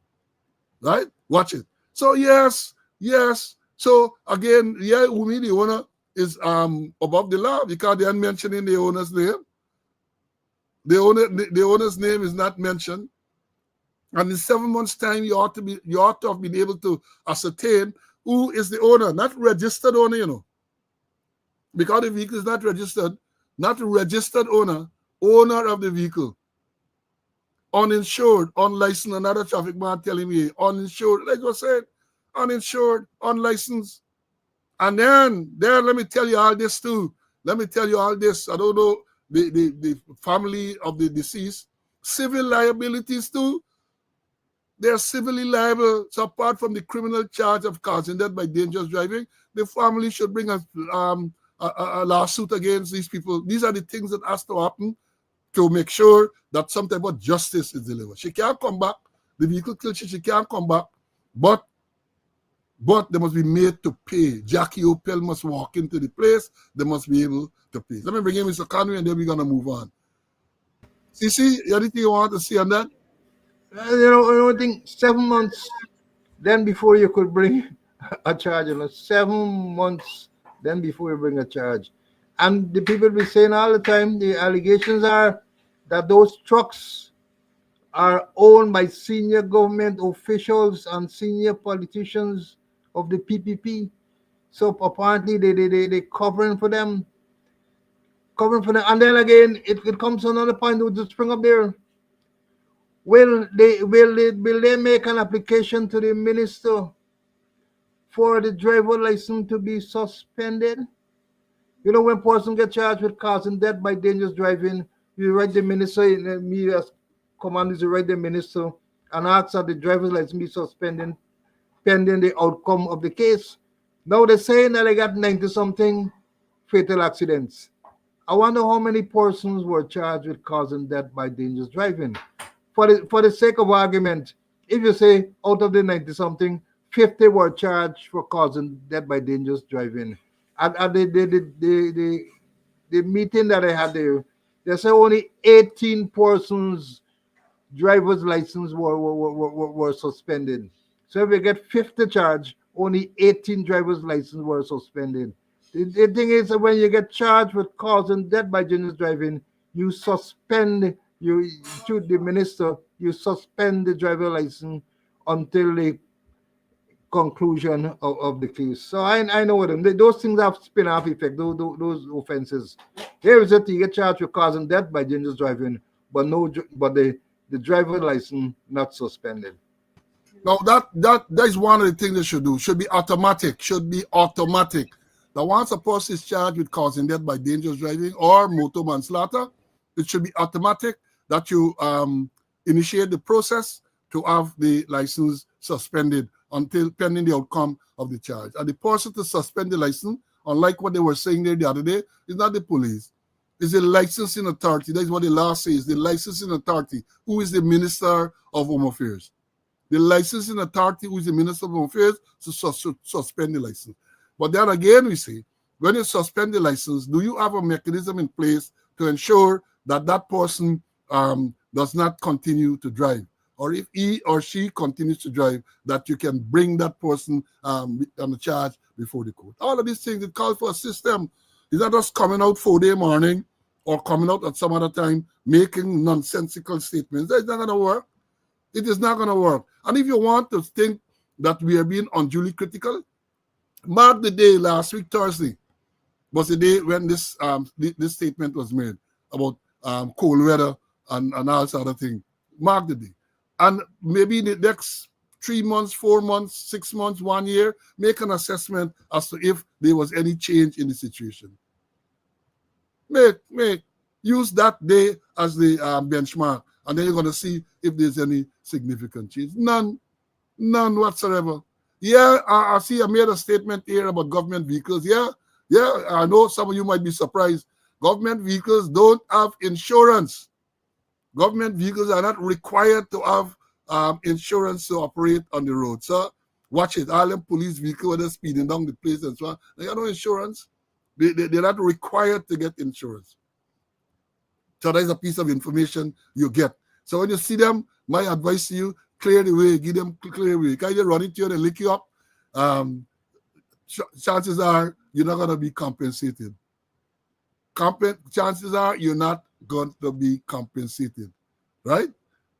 Right? Watch it. So yes. So again, yeah, Umi, the owner, is above the law because they aren't mentioning the owner's name. The owner's name is not mentioned. And in 7 months' time, you ought to have been able to ascertain who is the owner, not registered owner, Because the vehicle is not registered, not a registered owner of the vehicle. Uninsured, unlicensed, another traffic man telling me, uninsured, like I said, uninsured, unlicensed. And then let me tell you all this too. Let me tell you all this. I don't know the family of the deceased. Civil liabilities too. They're civilly liable. So apart from the criminal charge of causing death by dangerous driving, the family should bring a lawsuit against these people. These are the things that has to happen to make sure that some type of justice is delivered. She can't come back. The vehicle killed she can't come back. But they must be made to pay. Jackie Opel must walk into the place. They must be able to pay. Let me bring in Mr. Conway and then we're going to move on. CC, anything you want to see on that? I think 7 months then before you could bring a charge. 7 months then before you bring a charge. And the people be saying all the time, the allegations are that those trucks are owned by senior government officials and senior politicians of the PPP. So apparently they covering for them. And then again, it comes to another point that would just spring up there. Will they make an application to the minister for the driver license to be suspended? When person get charged with causing death by dangerous driving, you write the minister, me as commanders, you write the minister and ask that the driver's license be suspended pending the outcome of the case. Now they're saying that they got 90-something fatal accidents. I wonder how many persons were charged with causing death by dangerous driving. For the sake of argument, if you say out of the 90-something, 50 were charged for causing death by dangerous driving. At the meeting that I had there, they say only 18 persons' driver's license were suspended. So if you get 50 charged, only 18 driver's license were suspended. The thing is that when you get charged with causing death by dangerous driving, you suspend to the minister, you suspend the driver license until the conclusion of the case. So I know them. Those things have spin-off effect, those offenses. Here is it, you get charged with causing death by dangerous driving, but the driver license not suspended. Now that is one of the things they should do. Should be automatic. Should be automatic. Now once a person is charged with causing death by dangerous driving or motor manslaughter, it should be automatic that you initiate the process to have the license suspended until pending the outcome of the charge. And the person to suspend the license, unlike what they were saying there the other day, is not the police. It's the licensing authority. That is what the law says. The licensing authority, who is the Minister of Home Affairs. The licensing authority, who is the Minister of Home Affairs, to suspend the license. But then again, we say, when you suspend the license, do you have a mechanism in place to ensure that that person does not continue to drive? Or if he or she continues to drive, that you can bring that person on a charge before the court. All of these things, it calls for a system. It's not just coming out 4-day morning or coming out at some other time making nonsensical statements. That's not going to work. It is not going to work. And if you want to think that we are being unduly critical, mark the day last week, Thursday, was the day when this statement was made about cold weather and all sort of thing. Mark the day. And maybe in the next 3 months, 4 months, 6 months, 1 year, make an assessment as to if there was any change in the situation. Use that day as the benchmark, and then you're going to see if there's any significant change. None whatsoever. Yeah, I see I made a statement here about government vehicles. Yeah, I know some of you might be surprised. Government vehicles don't have insurance. Government vehicles are not required to have insurance to operate on the road. So watch it. All them police vehicles, where they're speeding down the place and so on, they have no insurance. They're not required to get insurance. So that is a piece of information you get. So when you see them, my advice to you, clear the way, give them clear the way. Can you run into you and lick you up? Chances are you're not going to be compensated. Chances are you're not going to be compensated, right?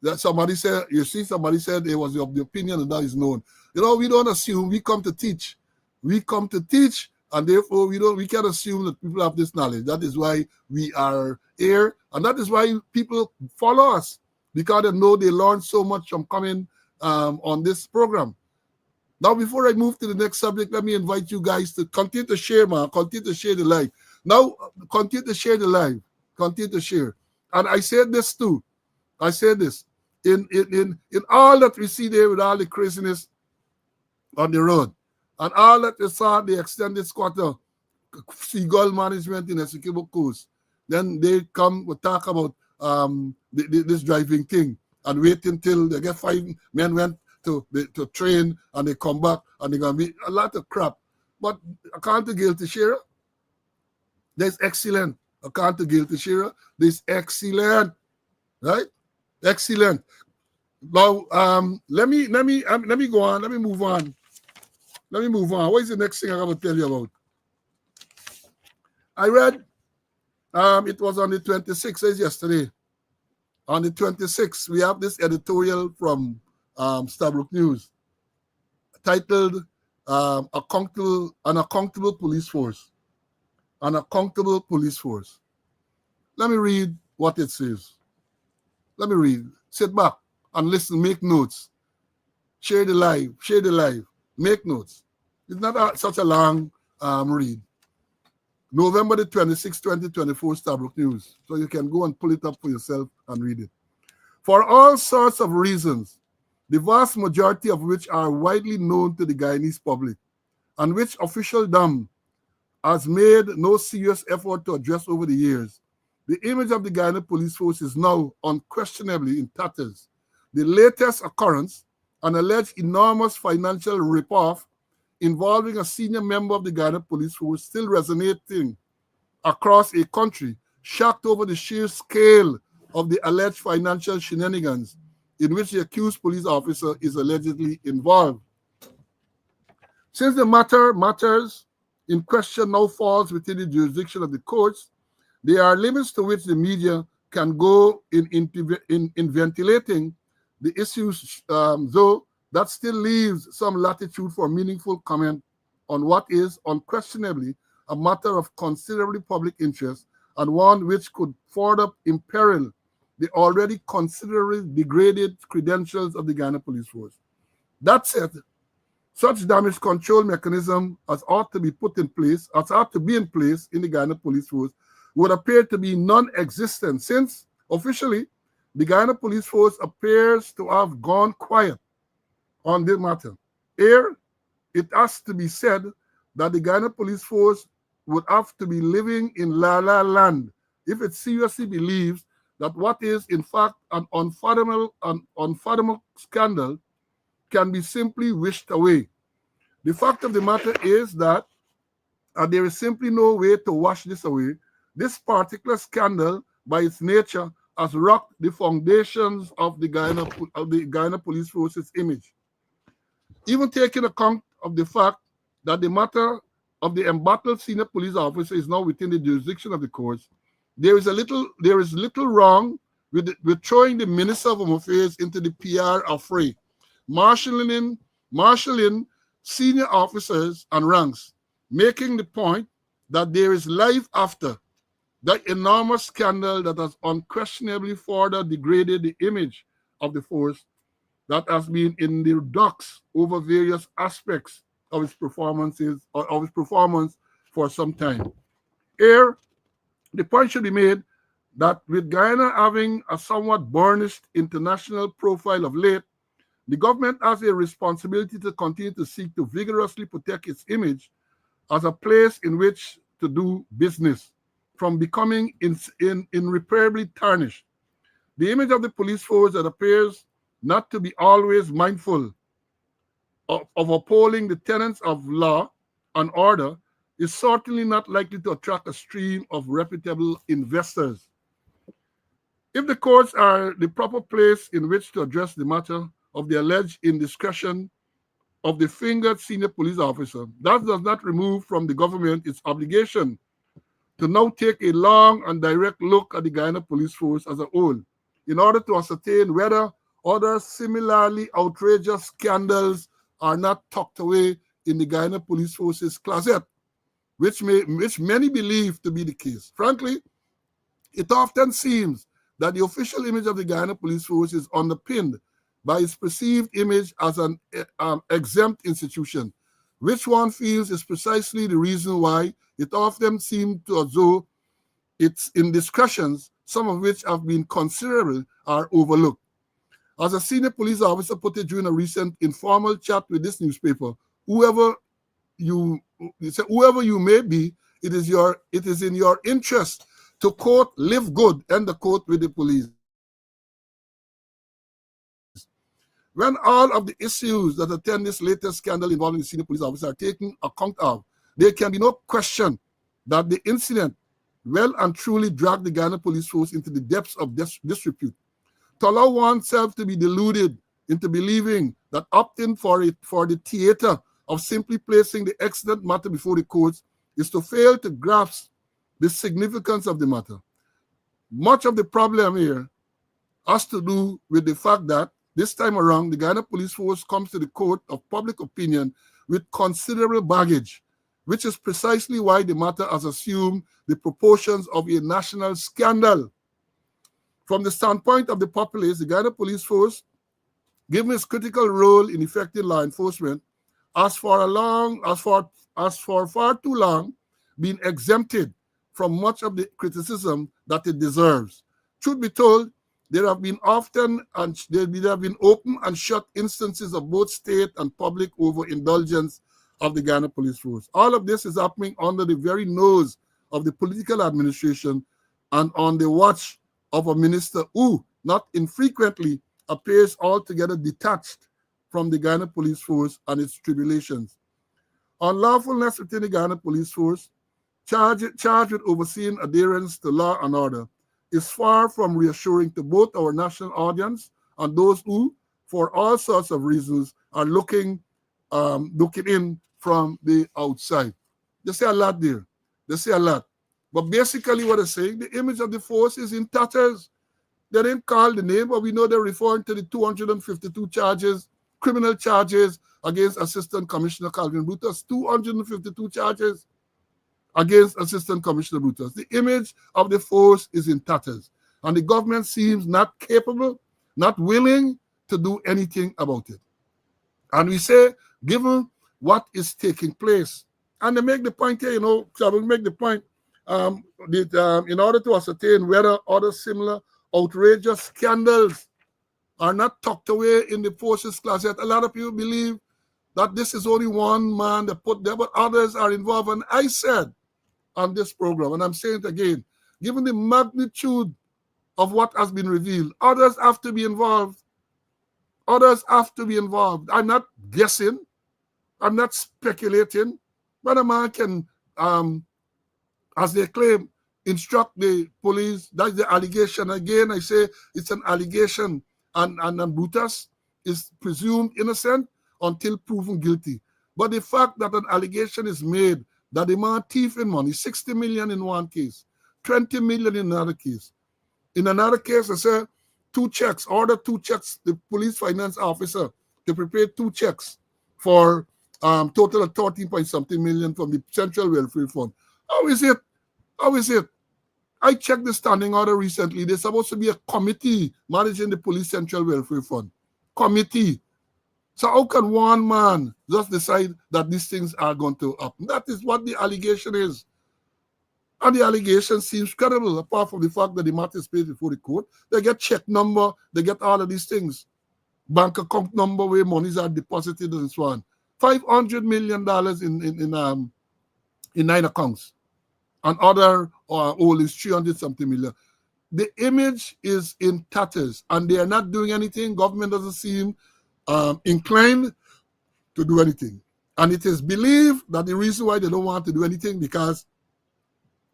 That somebody said, you see, somebody said it was of the opinion and that is known. You know, we don't assume. We come to teach. We come to teach, and therefore we can't assume that people have this knowledge. That is why we are here, and that is why people follow us, because they know they learn so much from coming on this program. Now, before I move to the next subject, let me invite you guys to continue to share, man. Continue to share the live. Now, continue to share the live. Continue to share. And I said this too. I said this. In all that we see there with all the craziness on the road, and all that we saw the extended squatter, seagull management in Essequibo Coast, then they come to talk about this driving thing and wait until they get 5 men went to train and they come back and they're going to be a lot of crap. But according to Guilty Shearer, there's excellent. According to Guilty Shearer, there's excellent, right? Excellent. Now, let me go on. Let me move on. What is the next thing I'm going to tell you about? I read, it was on the 26th, yesterday. On the 26th, we have this editorial from Stabrook News titled An Accountable Police Force. An Accountable Police Force. Let me read what it says. Let me read. Sit back and listen, make notes. Share the live, make notes. It's not such a long read. November the 26th, 2024, Stabrook News. So you can go and pull it up for yourself and read it. For all sorts of reasons, the vast majority of which are widely known to the Guyanese public, and which officialdom has made no serious effort to address over the years, the image of the Guyana Police Force is now unquestionably in tatters. The latest occurrence, an alleged enormous financial rip-off involving a senior member of the Guyana Police Force, still resonating across a country, shocked over the sheer scale of the alleged financial shenanigans in which the accused police officer is allegedly involved. Since the matters in question now falls within the jurisdiction of the courts, there are limits to which the media can go in ventilating the issues, though that still leaves some latitude for meaningful comment on what is unquestionably a matter of considerable public interest, and one which could further imperil the already considerably degraded credentials of the Guyana Police Force. That said, such damage control mechanism as ought to be in place in the Guyana Police Force would appear to be non-existent since officially the Guyana Police Force appears to have gone quiet on this matter. Here, it has to be said that the Guyana Police Force would have to be living in La La Land if it seriously believes that what is in fact an unfathomable scandal can be simply wished away. The fact of the matter is that there is simply no way to wash this away. This particular scandal, by its nature, has rocked the foundations of the Guyana Police Force's image. Even taking account of the fact that the matter of the embattled senior police officer is now within the jurisdiction of the courts, there is little wrong with throwing the Minister of Home Affairs into the PR affray, marshalling senior officers and ranks, making the point that there is life after that enormous scandal that has unquestionably further degraded the image of the force that has been in the docks over various aspects of its performance for some time. Here, the point should be made that with Guyana having a somewhat burnished international profile of late, the government has a responsibility to continue to seek to vigorously protect its image as a place in which to do business from becoming irreparably tarnished. The image of the police force that appears not to be always mindful of upholding the tenets of law and order is certainly not likely to attract a stream of reputable investors. If the courts are the proper place in which to address the matter of the alleged indiscretion of the fingered senior police officer, that does not remove from the government its obligation to now take a long and direct look at the Guyana Police Force as a whole in order to ascertain whether other similarly outrageous scandals are not tucked away in the Guyana Police Force's closet, which many believe to be the case. Frankly, it often seems that the official image of the Guyana Police Force is underpinned by its perceived image as an exempt institution, which one feels is precisely the reason why it often seems to as though its indiscretions, some of which have been considerable, are overlooked. As a senior police officer put it during a recent informal chat with this newspaper, whoever you may be, it is in your interest to, quote, live good, end the quote, with the police. When all of the issues that attend this latest scandal involving the senior police officer are taken account of, there can be no question that the incident well and truly dragged the Guyana Police Force into the depths of disrepute. To allow oneself to be deluded into believing that opting for the theater of simply placing the accident matter before the courts is to fail to grasp the significance of the matter. Much of the problem here has to do with the fact that this time around, the Guyana Police Force comes to the court of public opinion with considerable baggage, which is precisely why the matter has assumed the proportions of a national scandal. From the standpoint of the populace, the Guyana Police Force, given its critical role in effective law enforcement, has for far too long been exempted from much of the criticism that it deserves. Truth be told, there have been open and shut instances of both state and public overindulgence of the Guyana Police Force. All of this is happening under the very nose of the political administration and on the watch of a minister who, not infrequently, appears altogether detached from the Guyana Police Force and its tribulations. Unlawfulness within the Guyana Police Force, charged with overseeing adherence to law and order, is far from reassuring to both our national audience and those who, for all sorts of reasons, are looking in from the outside. They say a lot there. They say a lot. But basically what they're saying, the image of the force is in tatters. They didn't call the name, but we know they're referring to the 252 charges, criminal charges against Assistant Commissioner Calvin Brutus. 252 charges against Assistant Commissioner Brutus. The image of the force is in tatters, and the government seems not capable, not willing to do anything about it. And we say, given what is taking place, and they make the point here, so I will make the point, in order to ascertain whether other similar outrageous scandals are not tucked away in the forces class yet. A lot of people believe that this is only one man that put there, but others are involved. And I said on this program, and I'm saying it again, given the magnitude of what has been revealed, others have to be involved. Others have to be involved. I'm not guessing. I'm not speculating. But a man can, as they claim, instruct the police. That's the allegation. Again, I say it's an allegation. And Brutus is presumed innocent until proven guilty. But the fact that an allegation is made that the man thieving money, 60 million in one case, 20 million in another case. In another case, I say order two checks, the police finance officer to prepare 2 checks for total of 13 point something million from the Central Welfare Fund. How is it? How is it? I checked the standing order recently. There's supposed to be a committee managing the Police Central Welfare Fund. Committee. So how can one man just decide that these things are going to happen? That is what the allegation is. And the allegation seems credible, apart from the fact that the matter is placed before the court. They get check number, they get all of these things. Bank account number where monies are deposited and so on. $500 million in 9 accounts. And other old is 300 something million. The image is in tatters and they are not doing anything. Government doesn't seem inclined to do anything. And it is believed that the reason why they don't want to do anything because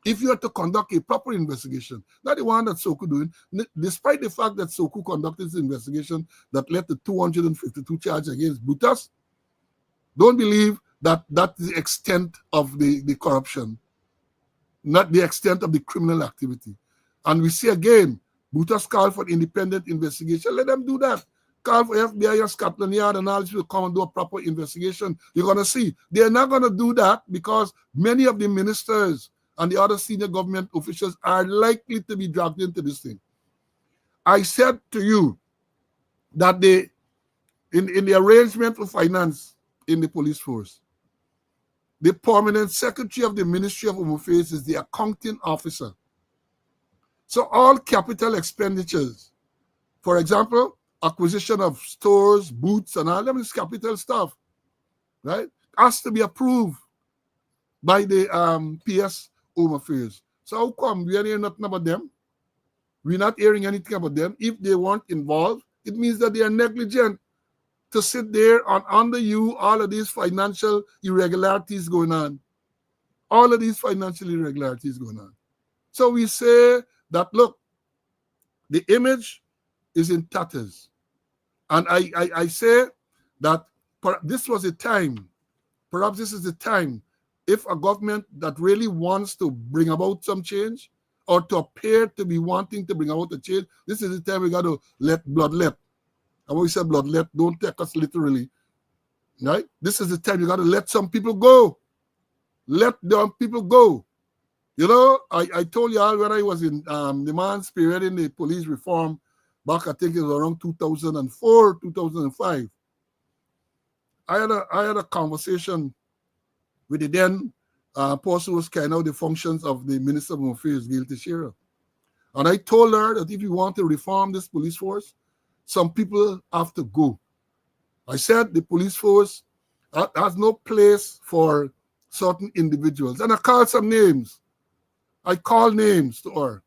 if you are to conduct a proper investigation, not the one that Soku doing, despite the fact that Soku conducted this investigation that led to 252 charges against Brutus, don't believe that that's the extent of the corruption, not the extent of the criminal activity. And we see again, Brutus called for independent investigation. Let them do that. Call for FBI and Scotland Yard and all this will come and do a proper investigation. You're going to see. They're not going to do that because many of the ministers and the other senior government officials are likely to be dragged into this thing. I said to you that in the arrangement for finance in the police force, the permanent secretary of the Ministry of Home Affairs is the accounting officer. So all capital expenditures, for example, acquisition of stores, booths, and all them is capital stuff, right? Has to be approved by the PS Home Affairs. So how come we are hearing nothing about them? We're not hearing anything about them. If they weren't involved, it means that they are negligent to sit there and under you all of these financial irregularities going on. All of these financial irregularities going on. So we say that, look, the image is in tatters. And I say that this was a time, perhaps this is the time, if a government that really wants to bring about some change or to appear to be wanting to bring about a change, this is the time we got to let blood let. And when we say blood let, don't take us literally, right? This is the time you got to let some people go. Let them people go. You know, I told you all when I was in the man's period in the police reform back, I think it was around 2004, 2005. I had a conversation with the then person who was carrying out the functions of the Minister of Home Affairs, Gail Teixeira. And I told her that if you want to reform this police force, some people have to go. I said the police force has no place for certain individuals. And I called some names. I called names to her.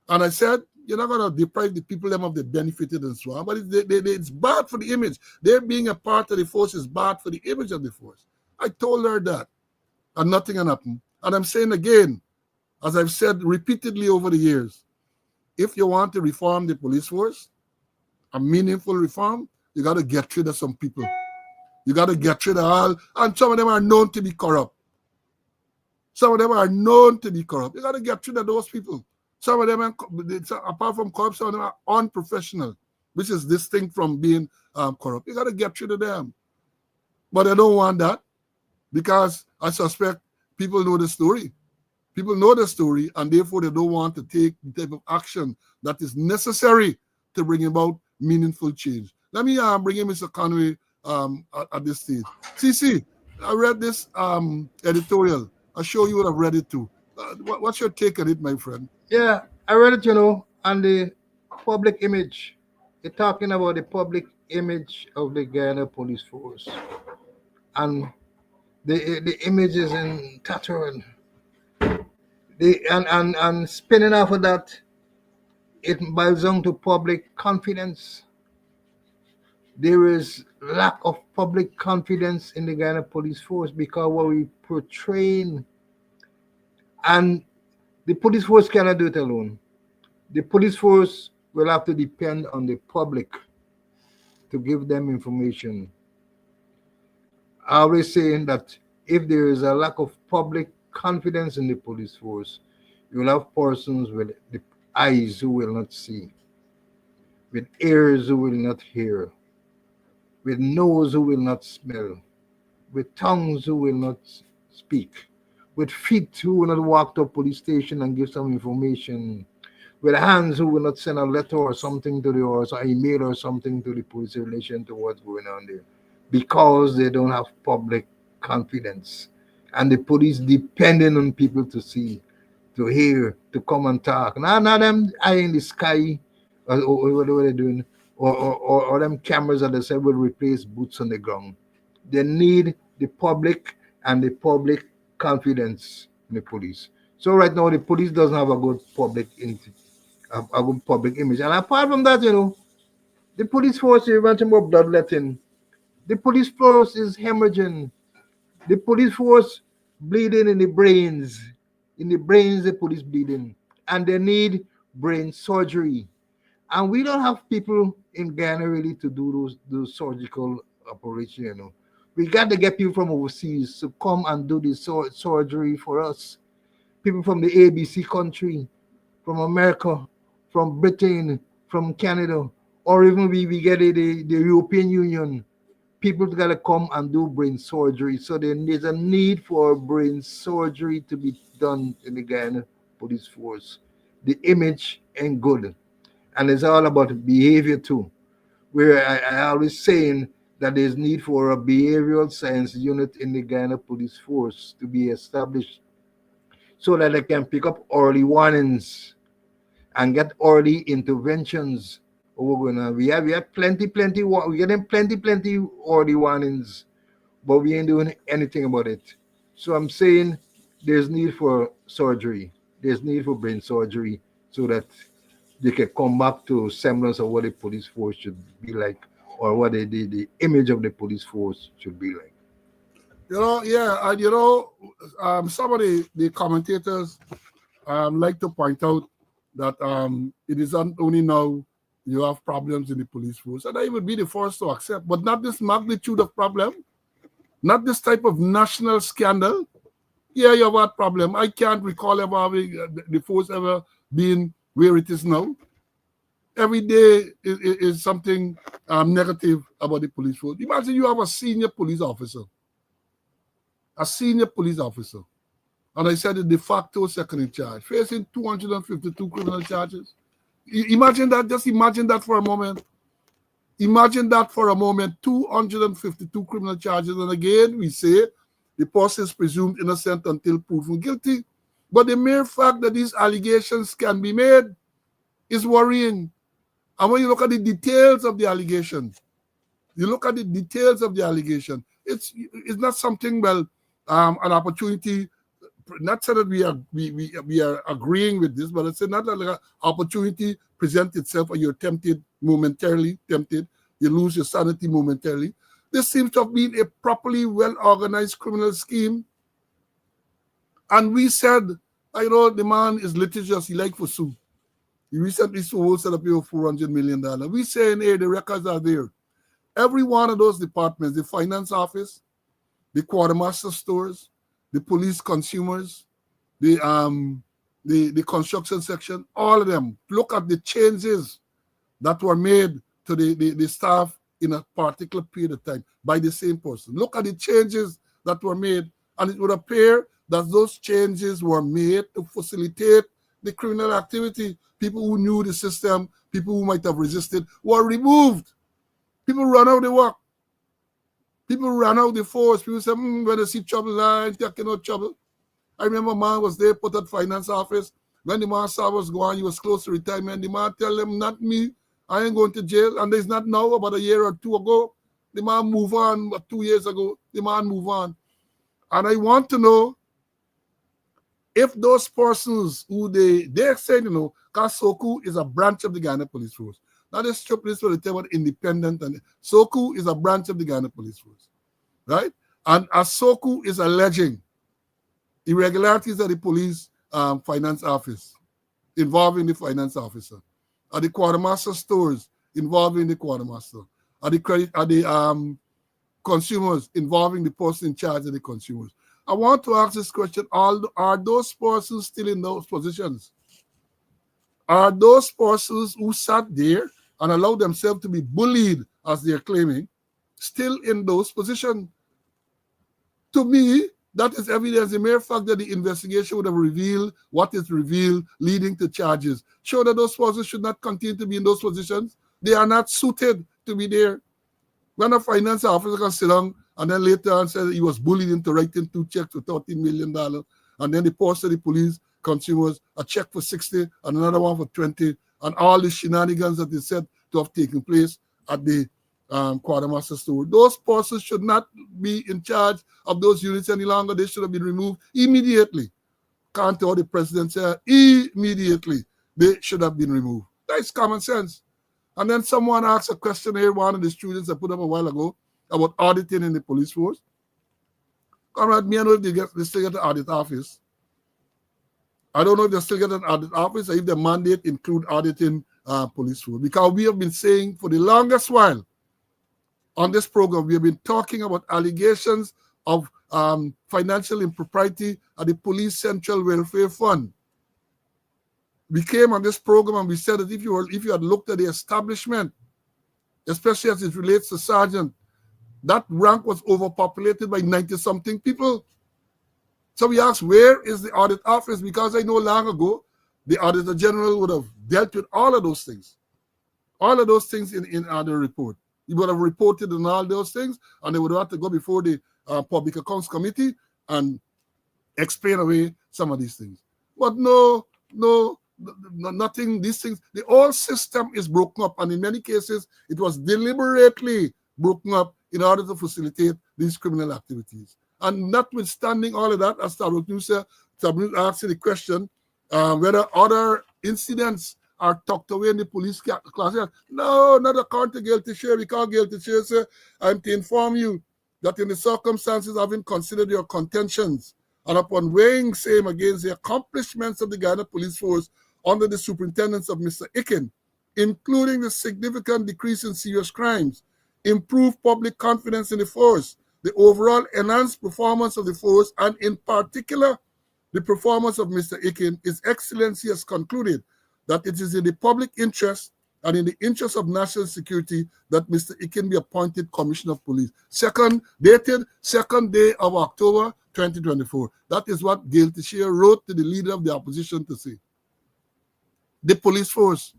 And I said, you're not going to deprive the people them of the benefited and so on, but it's bad for the image. Their being a part of the force is bad for the image of the force. I told her that, and nothing had happened. And I'm saying again, as I've said repeatedly over the years, if you want to reform the police force, a meaningful reform, you got to get rid of some people. You got to get rid of all, and some of them are known to be corrupt. Some of them are known to be corrupt. You got to get rid of those people. Some of them, apart from corrupt, some of them are unprofessional, which is distinct from being corrupt. You got to get rid of them. But I don't want that because I suspect people know the story. People know the story, and therefore they don't want to take the type of action that is necessary to bring about meaningful change. Let me bring in Mr. Conway at this stage. CC, I read this editorial. I'm sure you would have read it too. What's your take on it, my friend? Yeah, I read it, on the public image. They're talking about the public image of the Ghana police force. And the image is in tattering. And spinning off of that, it boils down to public confidence. There is lack of public confidence in the Ghana police force because what we portraying, and the police force cannot do it alone. The police force will have to depend on the public to give them information. I always saying that if there is a lack of public confidence in the police force, you will have persons with the eyes who will not see, with ears who will not hear, with nose who will not smell, with tongues who will not speak, with feet who will not walk to a police station and give some information, with hands who will not send a letter or something to the or an email or something to the police in relation to what's going on there, because they don't have public confidence, and the police depending on people to see, to hear, to come and talk. Now them eye in the sky, or what are they doing? Or them cameras that they said will replace boots on the ground. They need the public and the public confidence in the police. So right now the police doesn't have a good a good public image. And apart from that, the police force is wanting more bloodletting. The police force is hemorrhaging. The police force bleeding in the brains. In the brains, the police bleeding. And they need brain surgery. And we don't have people in Ghana really to do those surgical operations. We got to get people from overseas to come and do this surgery for us. People from the ABC country, from America, from Britain, from Canada, or even we get the European Union. People got to come and do brain surgery. So there's a need for brain surgery to be done in the Ghana police force. The image ain't good. And it's all about behavior too. Where I always saying that there's need for a behavioral science unit in the Ghana police force to be established so that they can pick up early warnings and get early interventions. We have plenty we're getting plenty early warnings, but we ain't doing anything about it. So I'm saying there's need for surgery. There's need for brain surgery so that they can come back to semblance of what the police force should be like, or what the image of the police force should be like. And some of the commentators like to point out that it isn't only now you have problems in the police force, and I would be the first to accept, but not this magnitude of problem, not this type of national scandal. Yeah, you have a problem. I can't recall ever having the force ever being where it is now. Every day is something negative about the police force. Imagine you have a senior police officer, and I said the de facto second in charge, facing 252 criminal charges. Imagine that. Just imagine that for a moment. Imagine that for a moment. 252 criminal charges. And again, we say the person is presumed innocent until proven guilty. But the mere fact that these allegations can be made is worrying. And when you look at the details of the allegation, it's not something, an opportunity. Not so that we are agreeing with this, but it's not like an opportunity present itself and you're momentarily tempted, you lose your sanity momentarily. This seems to have been a properly well-organized criminal scheme. And we said, the man is litigious, he likes for sue. He recently set up here $400 million. We say, hey, the records are there. Every one of those departments, the finance office, the quartermaster stores, the police consumers, the construction section, all of them, look at the changes that were made to the staff in a particular period of time by the same person. Look at the changes that were made, and it would appear that those changes were made to facilitate the criminal activity. People who knew the system, people who might have resisted, were removed. People run out the work. People run out the force. People say, when they see trouble, like, taking no trouble. I remember a man was there, put at finance office. When the man saw was going, he was close to retirement. The man tell him, not me. I ain't going to jail. And there's not now, about a year or two ago. The man move on, about 2 years ago. The man move on. And I want to know if those persons who they said, because SOCU is a branch of the Ghana Police Force. Not a strip police force, they tell about independent. And SOCU is a branch of the Ghana Police Force. Right? And as SOCU is alleging irregularities at the police finance office involving the finance officer, at the quartermaster stores involving the quartermaster, at the consumers involving the person in charge of the consumers. I want to ask this question: are those persons still in those positions? Are those persons who sat there and allowed themselves to be bullied, as they're claiming, still in those positions? To me, that is evidence. The mere fact that the investigation would have revealed what is revealed, leading to charges, show that those persons should not continue to be in those positions. They are not suited to be there. When a finance officer can sit down and then later on say he was bullied into writing 2 checks for $13 million, and then they posted the police consumers a check for 60 and another one for 20, and all the shenanigans that they said to have taken place at the quartermaster store. Those persons should not be in charge of those units any longer. They should have been removed immediately. Can't tell the president said immediately they should have been removed. That's common sense. And then someone asked a question here, one of the students I put up a while ago, about auditing in the police force. Comrade, me, I know if they still get an audit office. I don't know if they still get an audit office or if the mandate include auditing police force. Because we have been saying for the longest while on this program, we have been talking about allegations of financial impropriety at the Police Central Welfare Fund. We came on this program and we said that if you had looked at the establishment, especially as it relates to sergeant, that rank was overpopulated by 90-something people. So we asked, where is the audit office? Because I know long ago, the Auditor General would have dealt with all of those things. All of those things in the report. He would have reported on all those things, and they would have to go before the Public Accounts Committee and explain away some of these things. But no, nothing, these things, the whole system is broken up, and in many cases, it was deliberately broken up in order to facilitate these criminal activities. And notwithstanding all of that, as Tabuk asked the question, whether other incidents are tucked away in the police class. No, not according to guilty share. Because guilty share say, I'm to inform you that in the circumstances having considered your contentions and upon weighing same against the accomplishments of the Ghana Police Force under the superintendence of Mr. Ikin, including the significant decrease in serious crimes, improved public confidence in the force, the overall enhanced performance of the force, and in particular, the performance of Mr. Ikin, His Excellency has concluded that it is in the public interest and in the interest of national security that Mr. Ikin be appointed Commissioner of Police. Dated 2nd day of October 2024. That is what Gail Teixeira wrote to the leader of the opposition to say. The police force,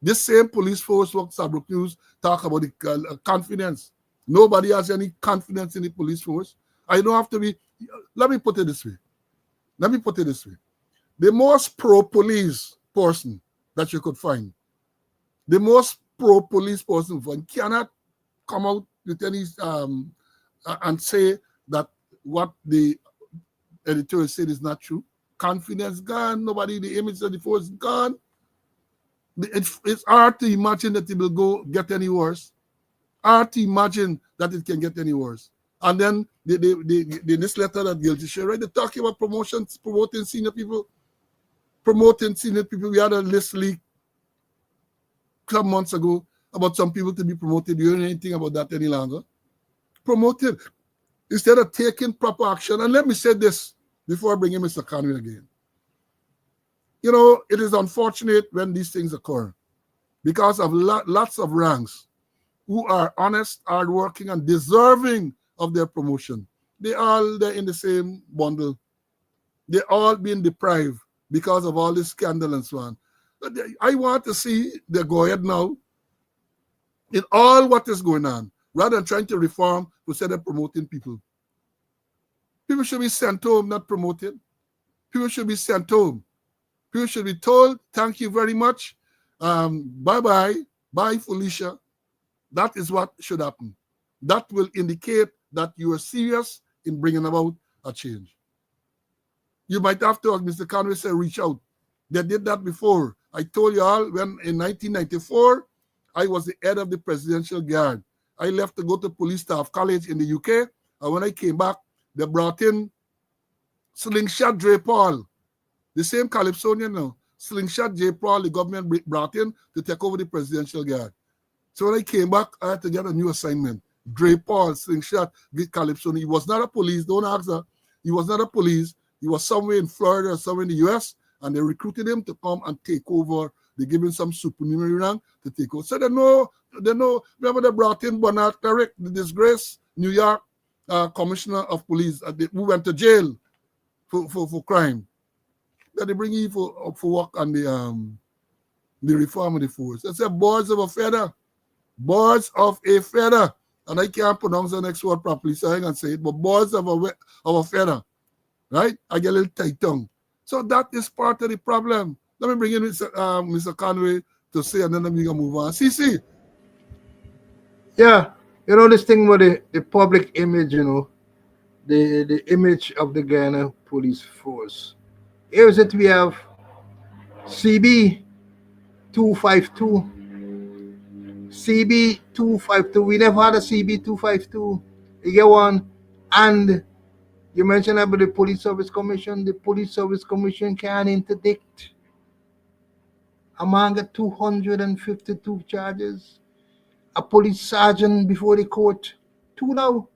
this same police force, what Sabrok News talk about the confidence. Nobody has any confidence in the police force. I don't have to be, let me put it this way. The most pro-police person that you could find, the most pro-police person cannot come out with any and say that what the editorial said is not true. Confidence gone, nobody, the image of the force is gone. It's hard to imagine that it will get any worse. Hard to imagine that it can get any worse. And then this letter that Guilty Share, right? They're talking about promotions, promoting senior people. We had a list leak some months ago about some people to be promoted. You don't know anything about that any longer. Promoted instead of taking proper action. And let me say this before I bring in Mr. Conway again. You know, it is unfortunate when these things occur because of lots of ranks who are honest, hardworking, and deserving of their promotion. They're in the same bundle. They're all being deprived because of all this scandal and so on. I want to see the go ahead now in all what is going on, rather than trying to reform, we said they're promoting people. People should be sent home, not promoted. People should be sent home. People should be told, thank you very much. Bye-bye. Bye, Felicia. That is what should happen. That will indicate that you are serious in bringing about a change. You might have to, as Mr. Conway said, reach out. They did that before. I told you all when in 1994, I was the head of the Presidential Guard. I left to go to Police Staff College in the UK. And when I came back, they brought in Slingshot J. Paul, the same Calypsonian now. Slingshot J. Paul, the government brought in to take over the Presidential Guard. So when I came back, I had to get a new assignment. Dre Paul, Slingshot, with Calypsonian. He was not a police. Don't ask that. He was not a police. He was somewhere in Florida or somewhere in the U.S., and they recruited him to come and take over. They gave him some supernumerary rank to take over. So they know. Remember they brought in Bernard Carrick, the disgraced New York commissioner of police, who went to jail for crime. That they bring him for work on the reform of the force. They said birds of a feather. Birds of a feather. And I can't pronounce the next word properly, so I can say it, but birds of a feather. Right? I get a little tight tongue. So that is part of the problem. Let me bring in Mr. Conway to say, and then we can move on. CC. Yeah, this thing with the public image, the image of the Ghana police force. Here's it, we have CB 252. CB 252. We never had a CB 252. You get one. And you mentioned about the Police Service Commission. The Police Service Commission can interdict among the 252 charges. A police sergeant before the court. 2 now.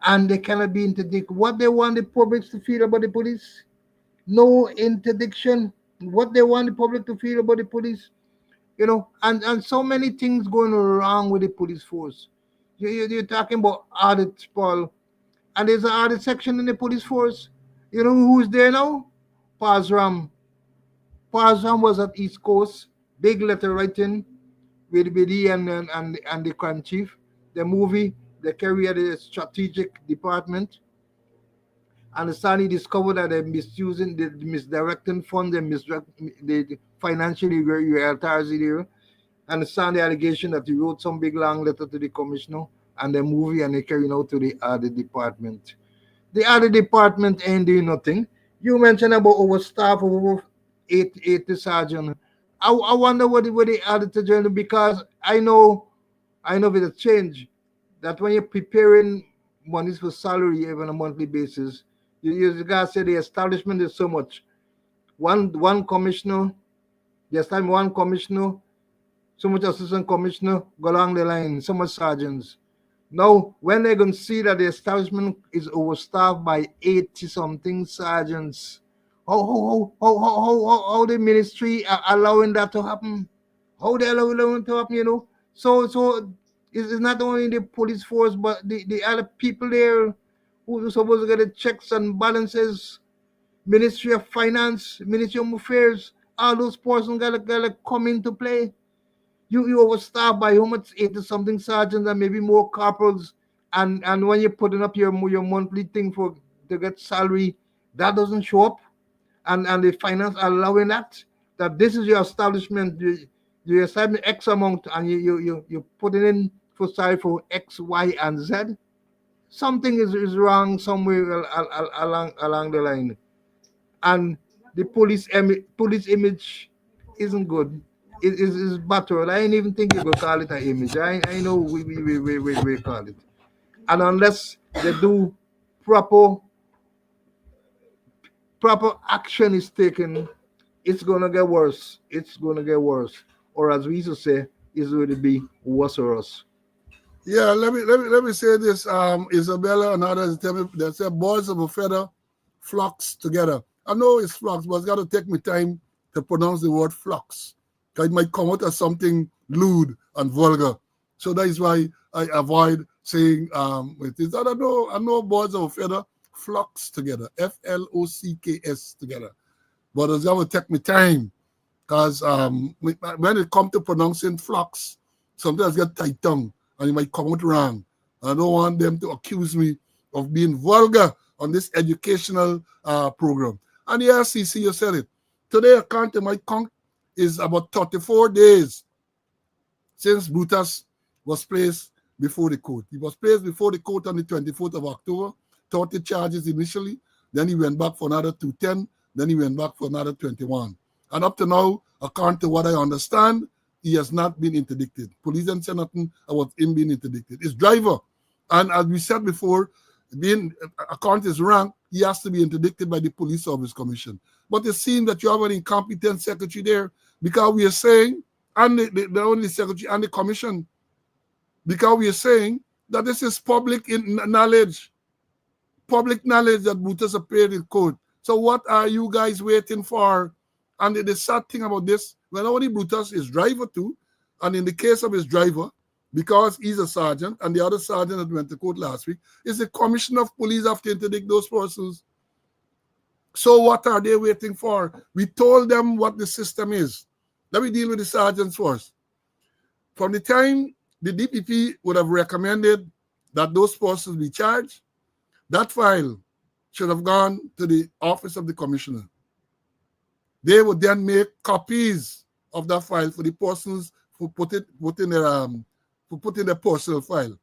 And they cannot be interdicted. What they want the public to feel about the police? No interdiction. What they want the public to feel about the police? And so many things going wrong with the police force. You're talking about audit, Paul. And there's an audit section in the police force. You know who's there now? Pazram. Pazram was at East Coast. Big letter writing with BD and the crime chief. The movie, they carry at the strategic department. And suddenly discovered that they're misusing, the misdirecting funds, the financially irregularity there. And the allegation that he wrote some big long letter to the commissioner and the movie, and they carrying out to the other department. The other department ain't doing nothing. You mentioned about overstaff of over 80 sergeant. I wonder what the auditor general, because I know with a change that when you're preparing monies for salary even on a monthly basis, you guys say the establishment is so much. One commissioner, there's time one commissioner, so much assistant commissioner, go along the line, so much sergeants. Now, when they're going to see that the establishment is overstaffed by 80 something sergeants, how the ministry are allowing that to happen? How they allowing it to happen, So it's not only the police force, but the other people there who are supposed to get the checks and balances, Ministry of Finance, Ministry of Affairs, all those persons gotta come into play. You overstaffed by how much 80 something sergeants and maybe more corporals, and when you're putting up your monthly thing to get salary, that doesn't show up, and the finance are allowing that this is your establishment, you establish X amount and you put it in for salary for X, Y, and Z. Something is wrong somewhere along the line, and the police image isn't good. It is battered. I ain't even think you could call it an image. I know we call it, and unless they do proper action is taken, it's gonna get worse. It's gonna get worse, or as we used to say, it's going to be worse or worse. Yeah, let me say this. Isabella and others tell me they say birds of a feather flocks together. I know it's flocks, but it's got to take me time to pronounce the word flocks. It might come out as something lewd and vulgar. So that is why I avoid saying it is. I know birds of a feather flocks together. FLOCKS together. But it's going to take me time because when it comes to pronouncing flocks, sometimes get tight tongue and it might come out wrong. I don't want them to accuse me of being vulgar on this educational program. And the RCC, you said it. Today, according to my count, is about 34 days since Brutus was placed before the court. He was placed before the court on the 24th of October, 30 charges initially, then he went back for another 210, then he went back for another 21. And up to now, according to what I understand, he has not been interdicted. Police didn't say nothing about him being interdicted. His driver, and as we said before, being according to his rank, he has to be interdicted by the Police Service Commission. But it seems that you have an incompetent secretary there, because we are saying, and the only secretary and the commission, because we are saying that this is public knowledge that Brutus appeared in court. So what are you guys waiting for? And the sad thing about this, when only Brutus is driver too, and in the case of his driver, because he's a sergeant, and the other sergeant that went to court last week, is the commissioner of police have to interdict those persons. So what are they waiting for? We told them what the system is. Let me deal with the sergeants first. From the time the DPP would have recommended that those persons be charged, that file should have gone to the office of the commissioner. They would then make copies of that file for the persons who put in their personal file.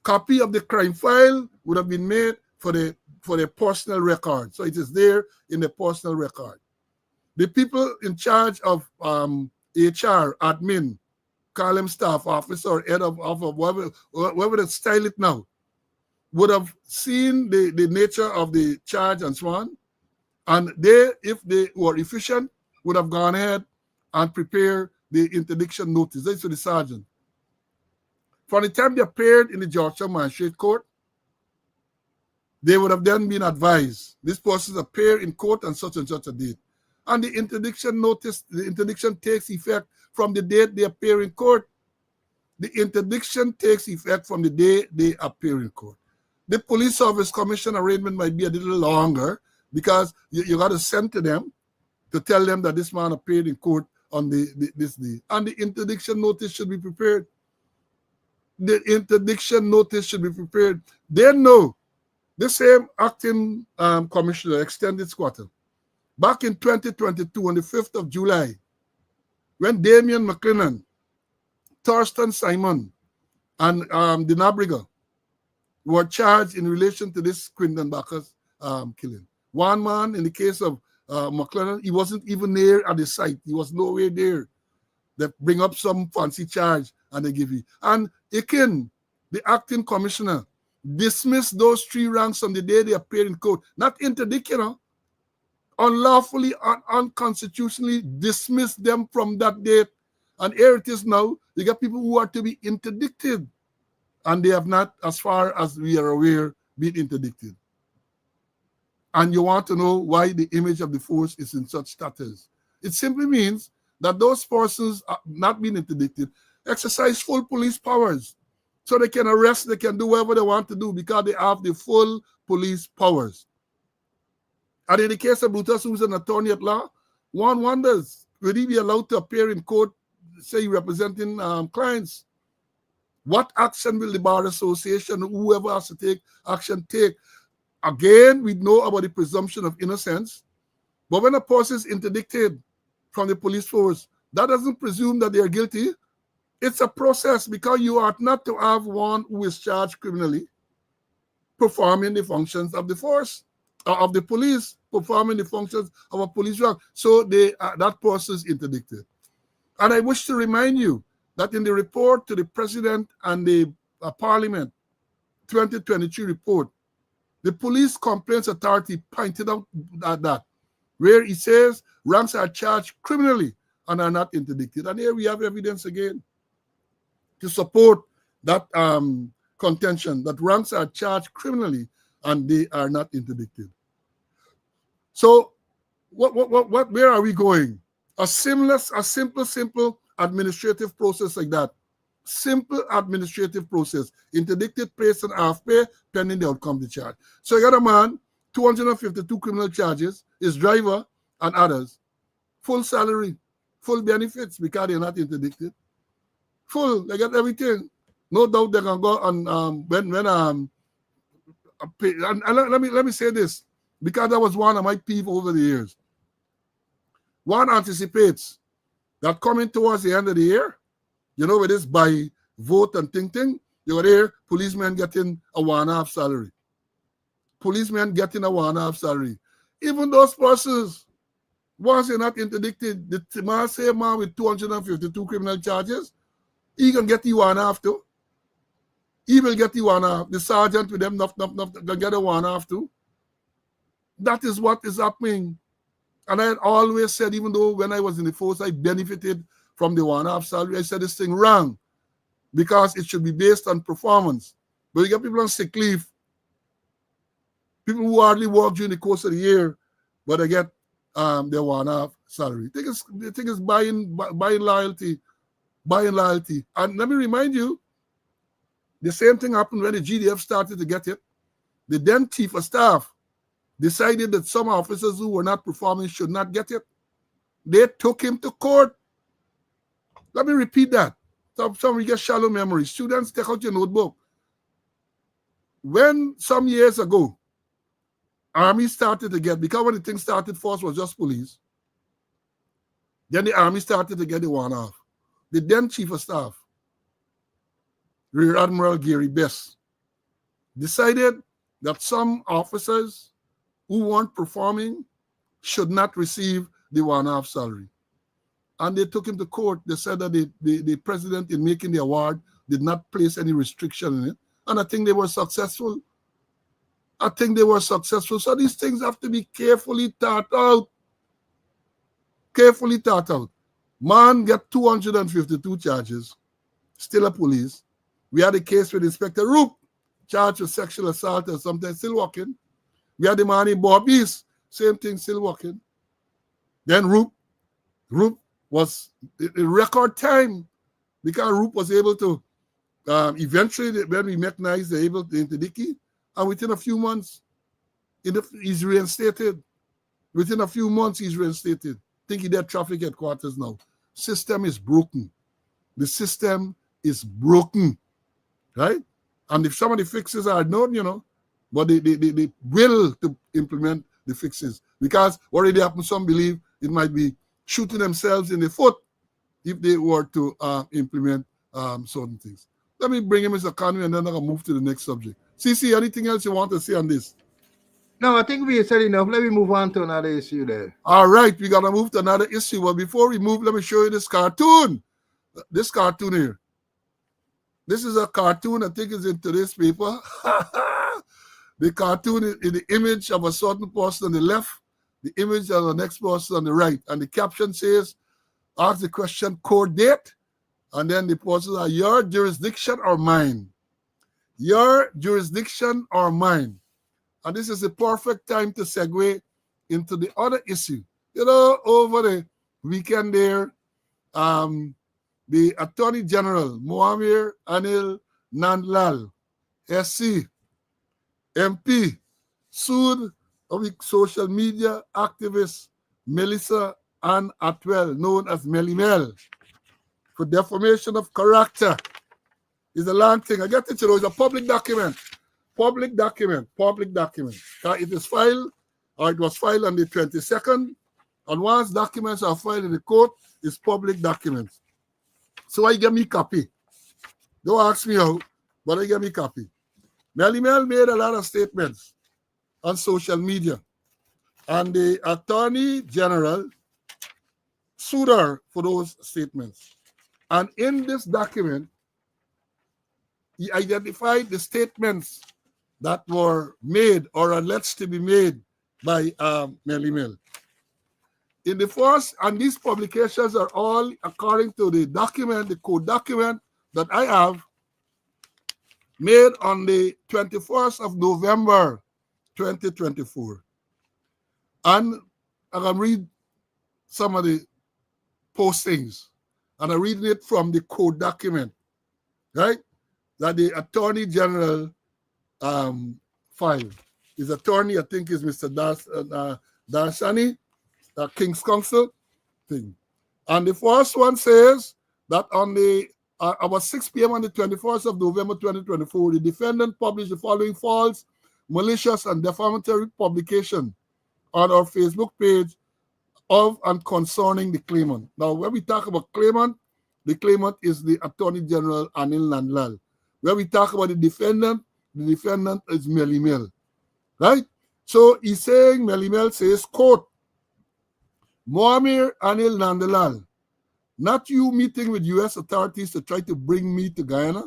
Copy of the crime file would have been made for their personal record. So it is there in the personal record. The people in charge of HR, admin, call them staff officer, head of whatever they style it now, would have seen the nature of the charge and so on. And they, if they were efficient, would have gone ahead and prepared the interdiction notice. That's to the sergeant. From the time they appeared in the Georgetown Magistrate Court, they would have then been advised, this person appeared in court on such and such a date. And the interdiction notice, the interdiction takes effect from the date they appear in court. The interdiction takes effect from the day they appear in court. The Police Service Commission arrangement might be a little longer because you got to send to them to tell them that this man appeared in court on this day. And the interdiction notice should be prepared. The interdiction notice should be prepared. They know the same acting commissioner extended squatter. Back in 2022, on the 5th of July, when Damian McLennan, Thurston Simon, and the Nabriga were charged in relation to this Quinton Bacchus killing. One man, in the case of McLennan, he wasn't even near at the site. He was nowhere there. They bring up some fancy charge and they give you. And Ikin, the acting commissioner, dismissed those three ranks on the day they appeared in court. Not interdict, unlawfully, unconstitutionally dismissed them from that date. And here it is now, you got people who are to be interdicted. And they have not, as far as we are aware, been interdicted. And you want to know why the image of the force is in such status. It simply means that those persons are not being interdicted exercise full police powers. So they can arrest, they can do whatever they want to do because they have the full police powers. And in the case of Brutus, who's an attorney at law, one wonders, will he be allowed to appear in court, say representing clients? What action will the Bar Association, whoever has to take action, take? Again, we know about the presumption of innocence, but when a person is interdicted from the police force, that doesn't presume that they are guilty. It's a process because you ought not to have one who is charged criminally performing the functions of the force, of the police, performing the functions of a police rank. So that person is interdicted. And I wish to remind you that in the report to the President and the Parliament 2023 report, the Police Complaints Authority pointed out that where it says ranks are charged criminally and are not interdicted. And here we have evidence again to support that contention that ranks are charged criminally and they are not interdicted. So where are we going? A simple administrative process like that. Simple administrative process. Interdicted, placed, and half pay pending the outcome of the charge. So you got a man, 252 criminal charges, his driver and others, full salary, full benefits because they're not interdicted. full. They got everything. No doubt they're gonna go on let me say this, because that was one of my peeves over the years. One anticipates that coming towards the end of the year, with this by vote and thing, you were there, policemen getting a 1.5 salary. Policemen getting a 1.5 salary. Even those persons, once they're not interdicted, the same man with 252 criminal charges, he can get you 1.5 too. He will get you 1.5. The sergeant with them, can get a 1.5 too. That is what is happening. And I had always said, even though when I was in the force, I benefited from the 1.5 salary, I said this thing wrong, because it should be based on performance. But you get people on sick leave, people who hardly work during the course of the year, but they get their 1.5 salary. The thing is buying loyalty. And let me remind you, the same thing happened when the GDF started to get it. The then chief of staff decided that some officers who were not performing should not get it. They took him to court. Let me repeat that. Some of you get shallow memory. Students, take out your notebook. When some years ago, Army started to get, because when the thing started, force was just police. Then the Army started to get the 1.5. The then chief of staff, Rear Admiral Gary Best, decided that some officers who weren't performing should not receive the 1.5 salary. And they took him to court. They said that the president, in making the award, did not place any restriction in it. And I think they were successful. So these things have to be carefully thought out. Man got 252 charges, still a police. We had a case with Inspector Roop, charged with sexual assault or something, still working. We had the man in Bobby's, same thing, still working. Then Roop was in record time, because Roop was able to, eventually, when we mechanized, they're able to interdict, and within a few months, he's reinstated. Within a few months, he's reinstated. Think he's at traffic headquarters now. System is broken. The system is broken, right? And if some of the fixes are known, but they will to implement the fixes, because what already happened, some believe it might be shooting themselves in the foot if they were to implement certain things. Let me bring him as a Conway, and then I'm going to move to the next subject. CC, anything else you want to say on this? No, I think we said enough. Let me move on to another issue there. All right, we got to move to another issue. But before we move, let me show you this cartoon. This cartoon here. This is a cartoon, I think it's in today's paper. The cartoon is the image of a certain person on the left, the image of the next person on the right. And the caption says, ask the question, court date. And then the person are your jurisdiction or mine? Your jurisdiction or mine? And this is the perfect time to segue into the other issue. Over the weekend there, the Attorney General, Moamir Anil Nandlal, SC, MP, sued social media activist Melissa Ann Atwell, known as Melly Mel, for defamation of character. It's a long thing. I get it, it's a public document. Public document. It is filed, or it was filed on the 22nd, and once documents are filed in the court, it's public documents. So I get me copy. Don't ask me how, but I get me copy. Melly Mel made a lot of statements on social media, and the Attorney General sued her for those statements. And in this document, he identified the statements that were made or alleged to be made by Melly Mel. In the first, and these publications are all according to the document, the code document that I have, made on the 21st of November, 2024. And I can read some of the postings, and I'm reading it from the code document, right? That the Attorney General filed. His attorney, I think, is Mr. Darsani, King's Counsel thing. And the first one says that on the about 6 p.m. on the 21st of November 2024, the defendant published the following false, malicious, and defamatory publication on our Facebook page of and concerning the claimant. Now, when we talk about claimant, the claimant is the Attorney General Anil Nandlal. When we talk about the defendant is Melly Mel. Right? So he's saying, Melly Mel says, quote, Moamir Anil Nandlal, not you meeting with U.S. authorities to try to bring me to Guyana.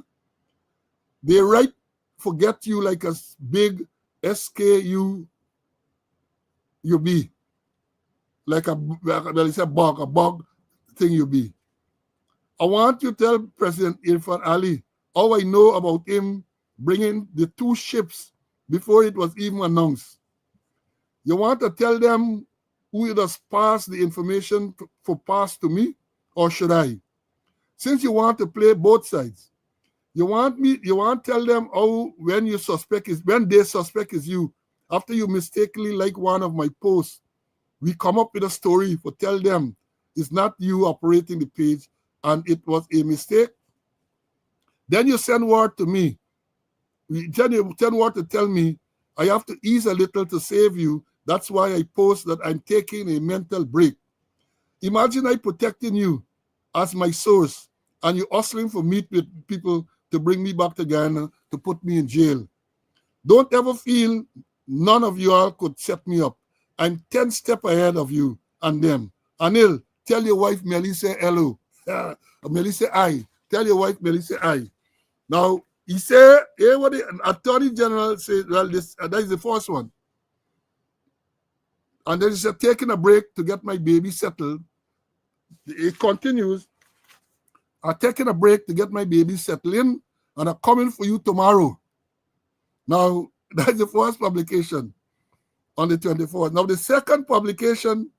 They right forget you like a big SKU you be. Like a bug thing you be. I want you to tell President Irfan Ali how I know about him bringing the 2 ships before it was even announced. You want to tell them who does pass the information for pass to me, or should I? Since you want to play both sides, you want to tell them how when they suspect is you, after you mistakenly like one of my posts, we come up with a story for tell them it's not you operating the page and it was a mistake. Then you send word to me. You send word to tell me I have to ease a little to save you. That's why I post that I'm taking a mental break. Imagine I protecting you as my source and you hustling for meet with people to bring me back to Guyana to put me in jail. Don't ever feel none of you all could set me up. I'm 10 steps ahead of you and them. Anil, tell your wife Melissa hello. Melissa I. Tell your wife Melissa I. Now, he said, hey, what the Attorney General said, well, that is the first one. And then he said, taking a break to get my baby settled. It continues, I'm taking a break to get my baby settled in, and I'm coming for you tomorrow. Now, that's the first publication on the 24th. Now, the second publication,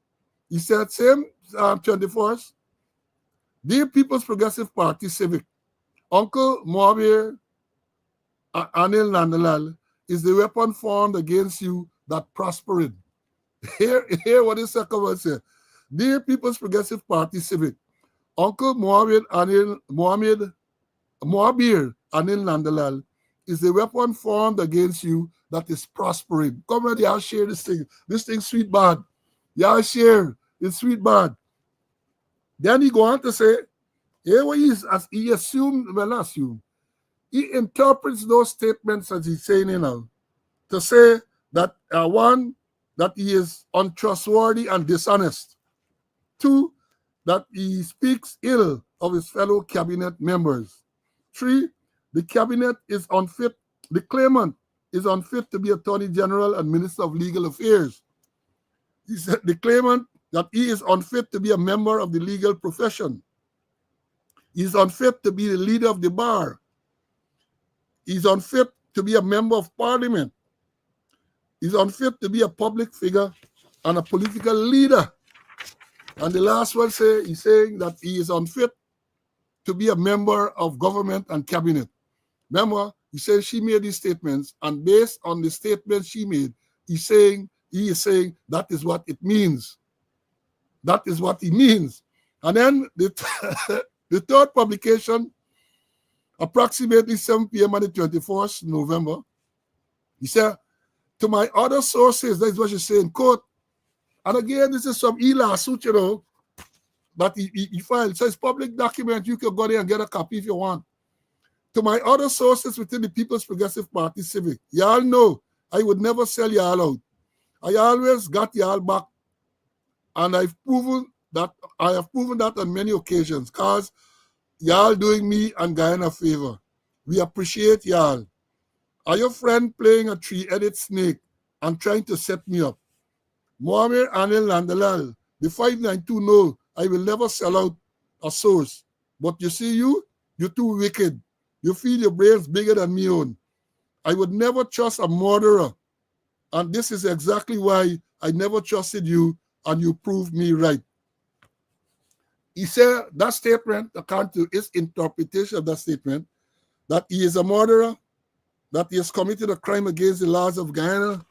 he said, same 21st, Dear People's Progressive Party Civic, Uncle Moabir Anil Nandlal is the weapon formed against you that prospered. Here what the second one says. Dear People's Progressive Party Civic, Uncle Moabir Anil Nandlal is the weapon formed against you that is prospering. Come on, y'all share this thing. This thing's sweet bad. Y'all share. It's sweet bad. Then he go on to say, here what he assumed, well not assume, he interprets those statements as he's saying to say that one, that he is untrustworthy and dishonest. 2, that he speaks ill of his fellow cabinet members. 3, the cabinet is unfit, the claimant is unfit to be Attorney General and Minister of Legal Affairs. He said the claimant that he is unfit to be a member of the legal profession. He is unfit to be the leader of the bar. He is unfit to be a member of parliament. He is unfit to be a public figure and a political leader. And the last one he's saying that he is unfit to be a member of government and cabinet. Remember, he says she made these statements, and based on the statements she made, he is saying that is what it means. That is what he means. And then the third publication, approximately 7 p.m. on the 24th November, he said, to my other sources, that's what she's saying, quote, and again, this is some e-lawsuit, that he filed. So it's public document. You can go there and get a copy if you want. To my other sources within the People's Progressive Party Civic, y'all know I would never sell y'all out. I always got y'all back. And I have proven that on many occasions, because y'all doing me and Guyana a favor. We appreciate y'all. Are your friend playing a 3-headed snake and trying to set me up? Mohammed Anil Nandlal, the 592 know I will never sell out a source. But you see you're too wicked. You feel your brains bigger than me own. I would never trust a murderer. And this is exactly why I never trusted you, and you proved me right. He said that statement, according to his interpretation of that statement, that he is a murderer, that he has committed a crime against the laws of Guyana,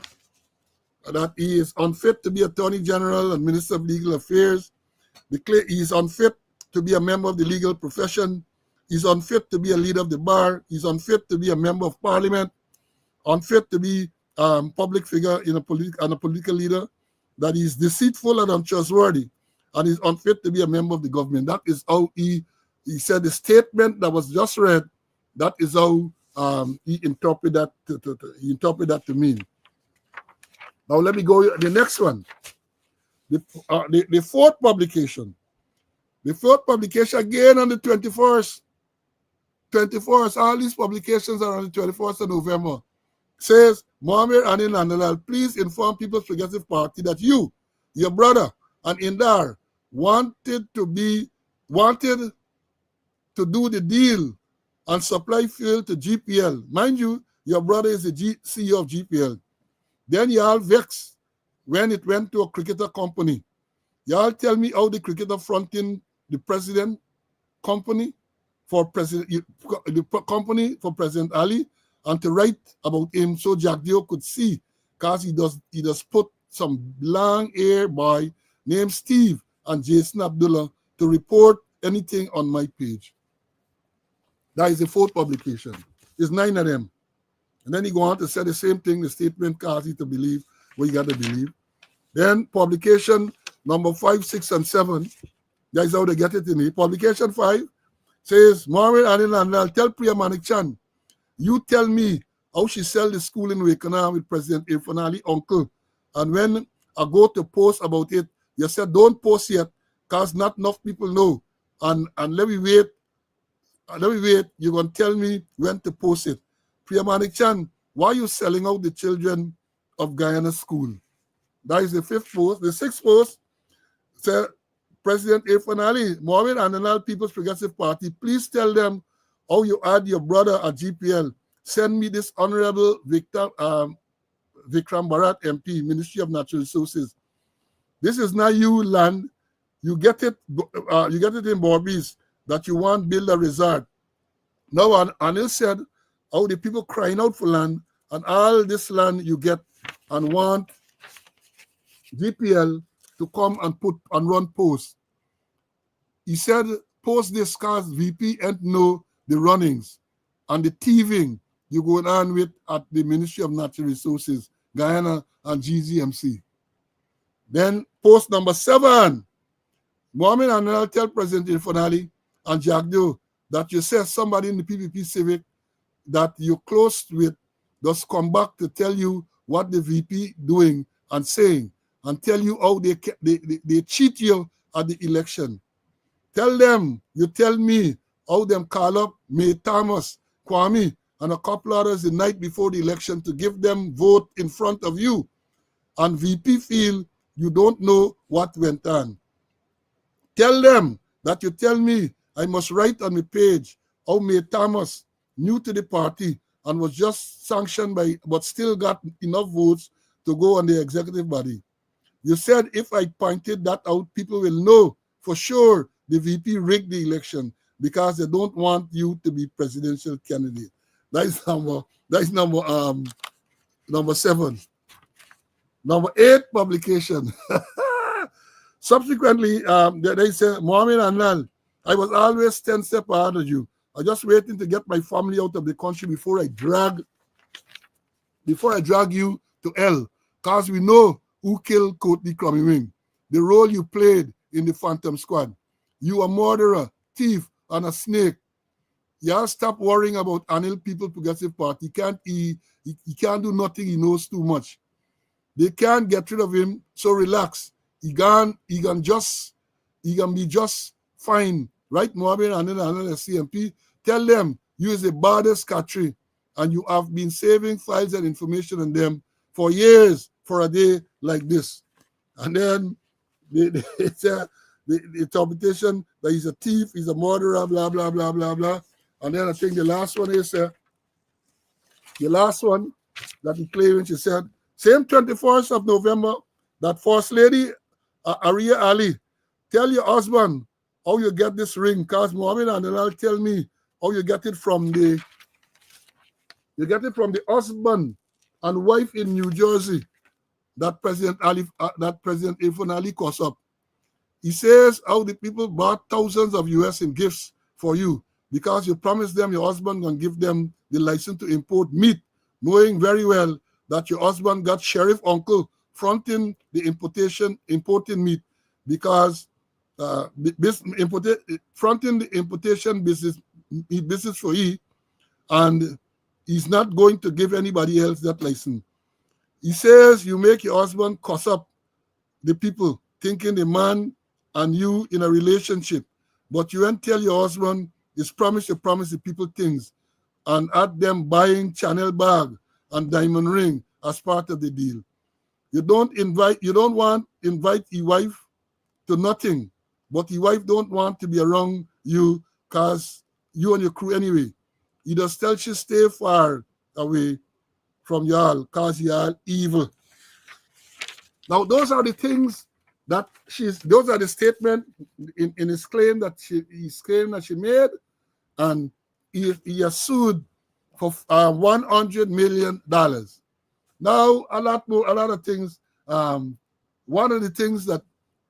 that he is unfit to be Attorney General and Minister of Legal Affairs, he is unfit to be a member of the legal profession, He's unfit to be a leader of the bar. He's unfit to be a member of parliament. Unfit to be public figure in a political leader. That he's deceitful and untrustworthy, and he's unfit to be a member of the government. That is how he said the statement that was just read. That is how he interpreted that to mean. Now let me go to the next one. The fourth publication. The fourth publication again on the 21st. 21st. All these publications are on the 21st of November. Says, Mohammed Anil Nandalal, please inform People's Progressive Party that you, your brother, and Indar wanted to do the deal and supply fuel to GPL. Mind you, your brother is the CEO of GPL. Then y'all vexed when it went to a cricketer company. Y'all tell me how the cricketer fronting the president company for President Ali, and to write about him so Jack Dio could see, because he does put some long-haired boy named Steve and Jason Abdullah to report anything on my page. That is the fourth publication. There's 9 of them. And then he go on to say the same thing, the statement causes you to believe what you got to believe. Then publication number 5, 6, and 7. That is how they get it in here. Publication 5 says, Mohammed Anil Nandal, tell Priya Manik Chan, you tell me how she sell the school in Wakana with President Irfan Ali uncle. And when I go to post about it, you said, don't post yet, because not enough people know. And let me wait. You're going to tell me when to post it. Priya Manik Chan, why are you selling out the children of Guyana school? That is the 5th post. The 6th post said, President Irfan Ali, Mohammed Anil People's Progressive Party, please tell them how you add your brother at GPL. Send me this Honorable Vikram Bharat MP, Ministry of Natural Resources. This is not you land. You get it in Borbies that you want to build a resort. Now Anil said how the people crying out for land, and all this land you get and want GPL to come and put and run posts. He said post this cause VP and know the runnings and the thieving you going on with at the Ministry of Natural Resources, Guyana and GZMC. Then post number 7. Mohammed Anil tell President Irfan Ali and Jack Doe that you say somebody in the PPP Civic that you're close with does come back to tell you what the VP doing and saying, and tell you how they cheat you at the election. Tell them, you tell me how them call up May Thomas, Kwame, and a couple others the night before the election to give them vote in front of you. And VP feel you don't know what went on. Tell them that you tell me I must write on the page how May Thomas, new to the party, and was just sanctioned by, but still got enough votes to go on the executive body. You said if I pointed that out, people will know for sure the VP rigged the election because they don't want you to be presidential candidate. That is number 7. Number 8 publication. Subsequently, they say, Mohammed Anil, I was always 10 steps ahead of you. I just waiting to get my family out of the country before I drag you to hell. Because we know who killed Courtney Crummy Wing, the role you played in the Phantom Squad. You a murderer, thief, and a snake. Y'all stop worrying about Anil People Progressive Party. He can't do nothing. He knows too much. They can't get rid of him, so relax. He can be just fine. Right, Mohammed Anil CMP? Tell them you is the baddest country and you have been saving files and information on them for years for a day like this. And then the interpretation that he's a thief, he's a murderer, blah, blah, blah, blah, blah. And then I think the last one is that he claimed, she said, same 21st of November, that First Lady Aria Ali, tell your husband how you get this ring, because Mohammed Anil tell me how you get it from the husband and wife in New Jersey that President Irfan Ali cost up. He says how the people bought thousands of US in gifts for you because you promised them your husband going to give them the license to import meat, knowing very well that your husband got sheriff uncle fronting the importing meat, because fronting the importation business for he, and he's not going to give anybody else that license. He says you make your husband cuss up the people, thinking the man and you in a relationship, but you won't tell your husband you promise the people things, and at them buying Chanel bag and diamond ring as part of the deal. You don't want invite your wife to nothing, but your wife don't want to be around you because you and your crew anyway. You just tell she stay far away from y'all because y'all evil. Now those are the things that those are the statement in his claim that she made, and he has sued for $100 million. Now a lot of things. One of the things that,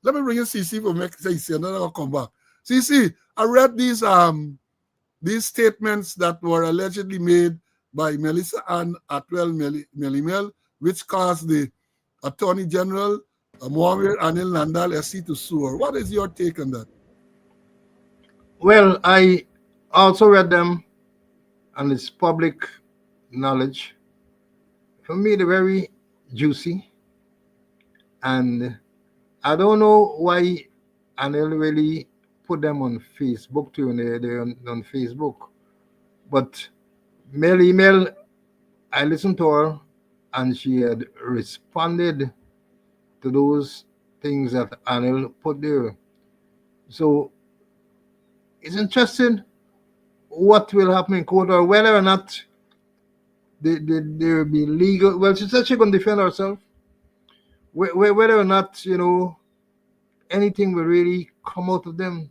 let me bring in CC for make CC, and then I'll come back. CC, I read these statements that were allegedly made by Melissa Ann Atwell Melimel, which caused the Attorney General Mohammed Anil Nandal SC to sue her. What is your take on that? Well, I also read them, and it's public knowledge. For me, they're very juicy, and I don't know why Anil really put them on Facebook too, and they're on Facebook. But Mel, I listened to her, and she had responded to those things that Anil put there. So it's interesting what will happen in court, or whether or not there will be legal. Well, she said she's going to defend herself. Whether or not, anything will really come out of them.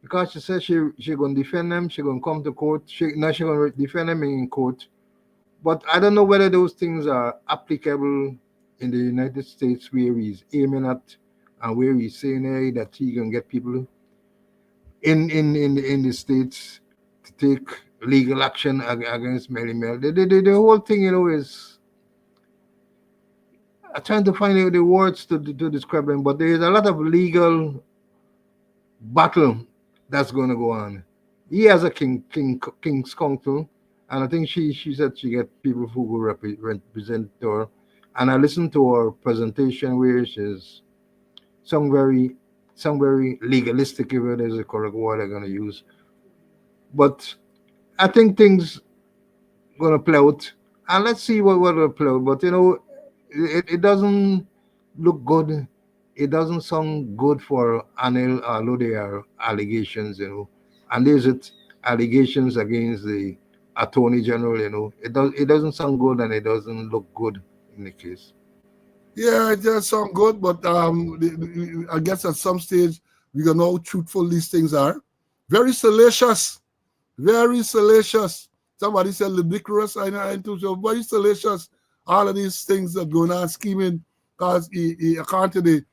Because she said she going to defend them, she's going to come to court. She's going to defend them in court. But I don't know whether those things are applicable in the United States, where he's aiming at and where he's saying that he can get people in the States to take legal action against Mary Mel. The whole thing, is I'm trying to find the words to describe them, but there is a lot of legal battle that's going to go on. He has a king's counsel, and I think she said she get people who will represent her. And I listened to her presentation, where she's some very legalistic, if it is the correct word I'm going to use. But I think things going to play out, and let's see what will play out. But it doesn't look good. It doesn't sound good for Anil, although there are allegations, and there's allegations against the Attorney General. It doesn't sound good, and it doesn't look good in the case. Yeah, it does sound good, but I guess at some stage we gonna know how truthful these things are. Very salacious, very salacious. Somebody said ludicrous. I know, so very salacious. All of these things that going on, scheming, because he according to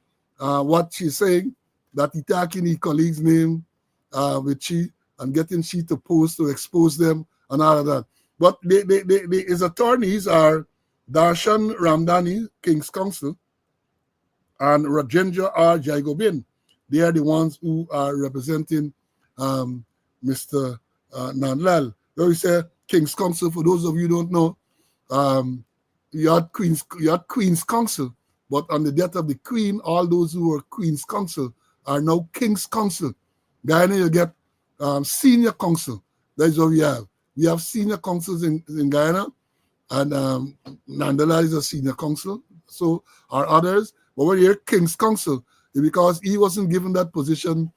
what she's saying, that he taking his colleague's name with she and getting she to post to expose them and all of that. But his attorneys are Darshan Ramdani, King's Counsel, and Rajendra R. Jaigobin. They are the ones who are representing Mr. Nandlal. So we say King's Counsel, for those of you who don't know, you had Queen's Counsel, but on the death of the Queen, all those who were Queen's Counsel are now King's Counsel. Guyana, you get Senior Counsel. That's what we have. We have Senior Counsels in Guyana, and Nandala is a Senior Counsel. So are others. But when you hear King's Counsel, it's because he wasn't given that position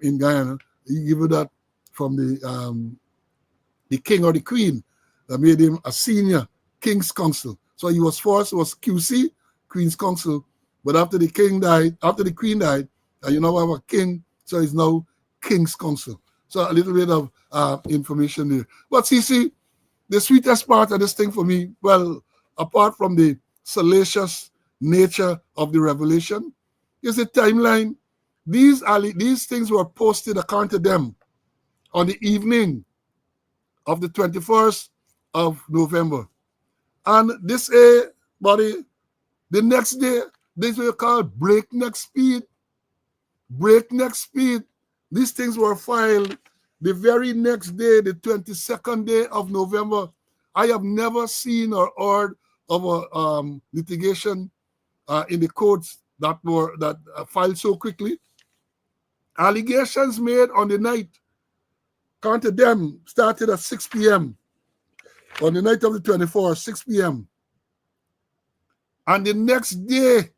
in Guyana. He given that from the king or the queen that made him a Senior King's Counsel. So he was QC, Queen's Counsel. But after the queen died, and you now have a king, so he's now King's Counsel. So a little bit of information there. But see, the sweetest part of this thing for me, well, apart from the salacious nature of the revelation, is the timeline. These things were posted according to them on the evening of the 21st of November. And this body, the next day, this we call breakneck speed. Breakneck speed. These things were filed the very next day, the 22nd day of November. I have never seen or heard of a litigation in the courts that filed so quickly. Allegations made on the night, counted them, started at 6 p.m. on the night of the 24th, 6 p.m. And the next day,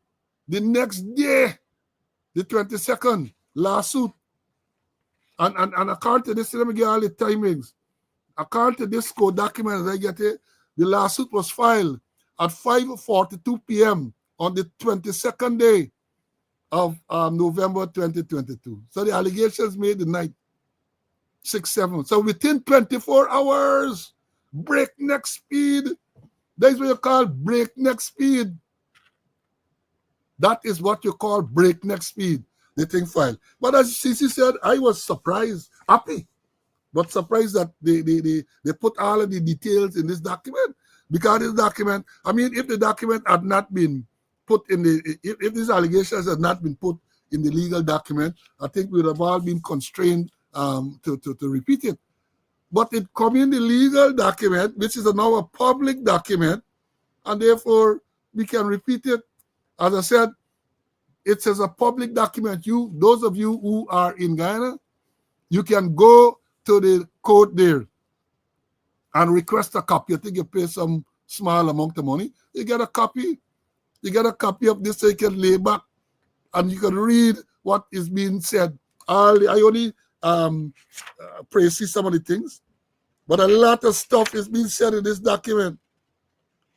the 22nd, lawsuit. And according to this, let me get all the timings. According to this court document, as I get it, the lawsuit was filed at 5:42 p.m. on the 22nd day of November 2022. So the allegations made the night, 6-7. So within 24 hours, breakneck speed. That's what you call breakneck speed. That is what you call breakneck speed, the thing filed. But as CC said, I was surprised, happy, but surprised that they put all of the details in this document. Because this document, I mean, if the document had not been put in if these allegations had not been put in the legal document, I think we would have all been constrained to repeat it. But it come in the legal document, which is now a public document, and therefore we can repeat it. As I said, it says a public document. Those of you who are in Guyana, you can go to the court there and request a copy. I think you pay some small amount of money. You get a copy. You get a copy of this so you can lay back and you can read what is being said. I only see some of the things, but a lot of stuff is being said in this document.